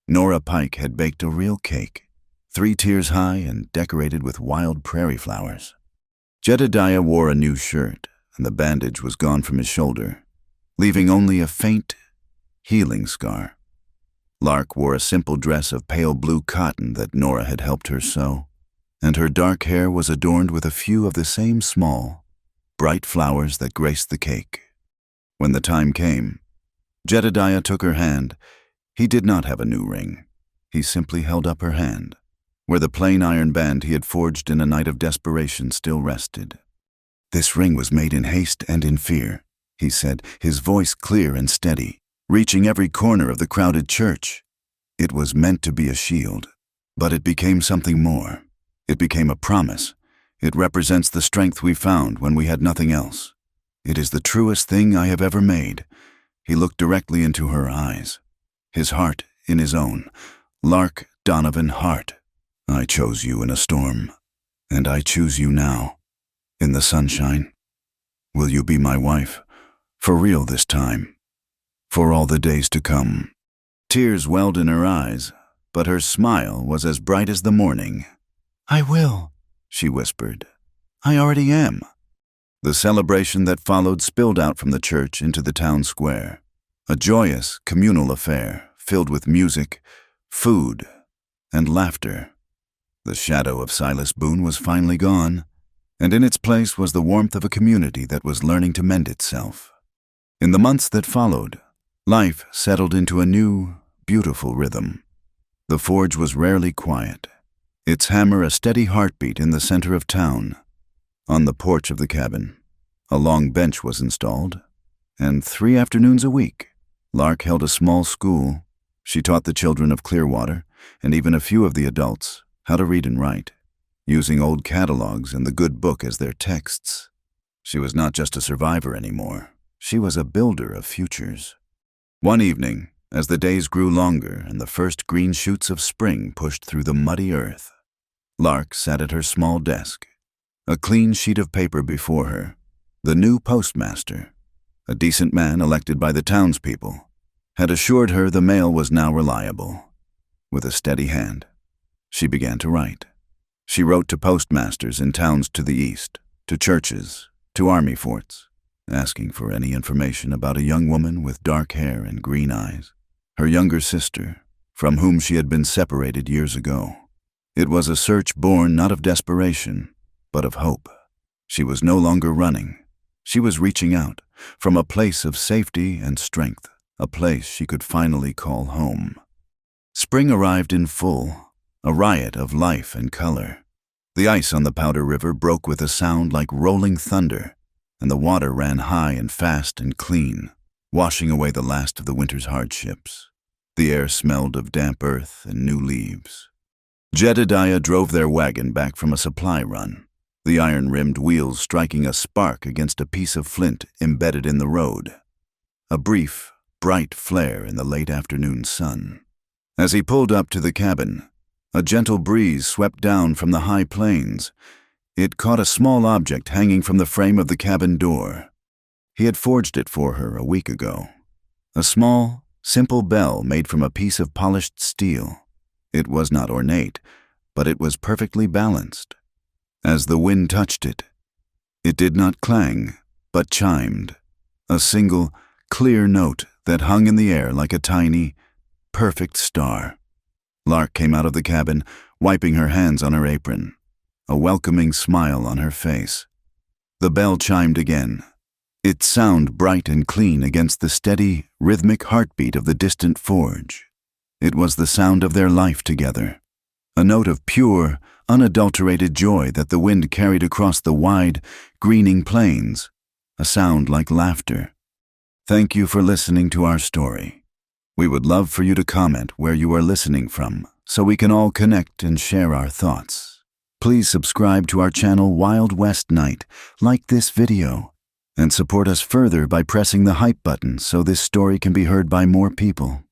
Nora Pike had baked a real cake, 3 tiers high and decorated with wild prairie flowers. Jedediah wore a new shirt, and the bandage was gone from his shoulder, leaving only a faint, healing scar. Lark wore a simple dress of pale blue cotton that Nora had helped her sew, and her dark hair was adorned with a few of the same small, bright flowers that graced the cake. When the time came, Jedediah took her hand. He did not have a new ring. He simply held up her hand, where the plain iron band he had forged in a night of desperation still rested. "This ring was made in haste and in fear," he said, his voice clear and steady, reaching every corner of the crowded church. "It was meant to be a shield, but it became something more. It became a promise. It represents the strength we found when we had nothing else. It is the truest thing I have ever made." He looked directly into her eyes, his heart in his own. "Lark Donovan Hart, I chose you in a storm. And I choose you now, in the sunshine. Will you be my wife, for real this time, for all the days to come? Tears welled in her eyes, but her smile was as bright as the morning. I will, she whispered. I already am. The celebration that followed spilled out from the church into the town square, a joyous, communal affair filled with music, food, and laughter. The shadow of Silas Boone was finally gone, and in its place was the warmth of a community that was learning to mend itself. In the months that followed, life settled into a new, beautiful rhythm. The forge was rarely quiet, its hammer a steady heartbeat in the center of town. On the porch of the cabin, a long bench was installed, and 3 afternoons a week, Lark held a small school. She taught the children of Clearwater, and even a few of the adults, how to read and write, using old catalogs and the good book as their texts. She was not just a survivor anymore. She was a builder of futures. One evening, as the days grew longer and the first green shoots of spring pushed through the muddy earth, Lark sat at her small desk, a clean sheet of paper before her. The new postmaster, a decent man elected by the townspeople, had assured her the mail was now reliable. With a steady hand, she began to write. She wrote to postmasters in towns to the east, to churches, to army forts, asking for any information about a young woman with dark hair and green eyes, her younger sister, from whom she had been separated years ago. It was a search born not of desperation, but of hope. She was no longer running. She was reaching out from a place of safety and strength, a place she could finally call home. Spring arrived in full, a riot of life and color. The ice on the Powder River broke with a sound like rolling thunder, and the water ran high and fast and clean, washing away the last of the winter's hardships. The air smelled of damp earth and new leaves. Jedediah drove their wagon back from a supply run, the iron-rimmed wheels striking a spark against a piece of flint embedded in the road. A brief, bright flare in the late afternoon sun. As he pulled up to the cabin, a gentle breeze swept down from the high plains. It caught a small object hanging from the frame of the cabin door. He had forged it for her a week ago. A small, simple bell made from a piece of polished steel. It was not ornate, but it was perfectly balanced. As the wind touched it, it did not clang, but chimed, a single, clear note that hung in the air like a tiny, perfect star. Lark came out of the cabin, wiping her hands on her apron, a welcoming smile on her face. The bell chimed again, its sound bright and clean against the steady, rhythmic heartbeat of the distant forge. It was the sound of their life together, a note of pure, unadulterated joy that the wind carried across the wide, greening plains, a sound like laughter. Thank you for listening to our story. We would love for you to comment where you are listening from, so we can all connect and share our thoughts. Please subscribe to our channel Wild West Night, like this video, and support us further by pressing the hype button so this story can be heard by more people.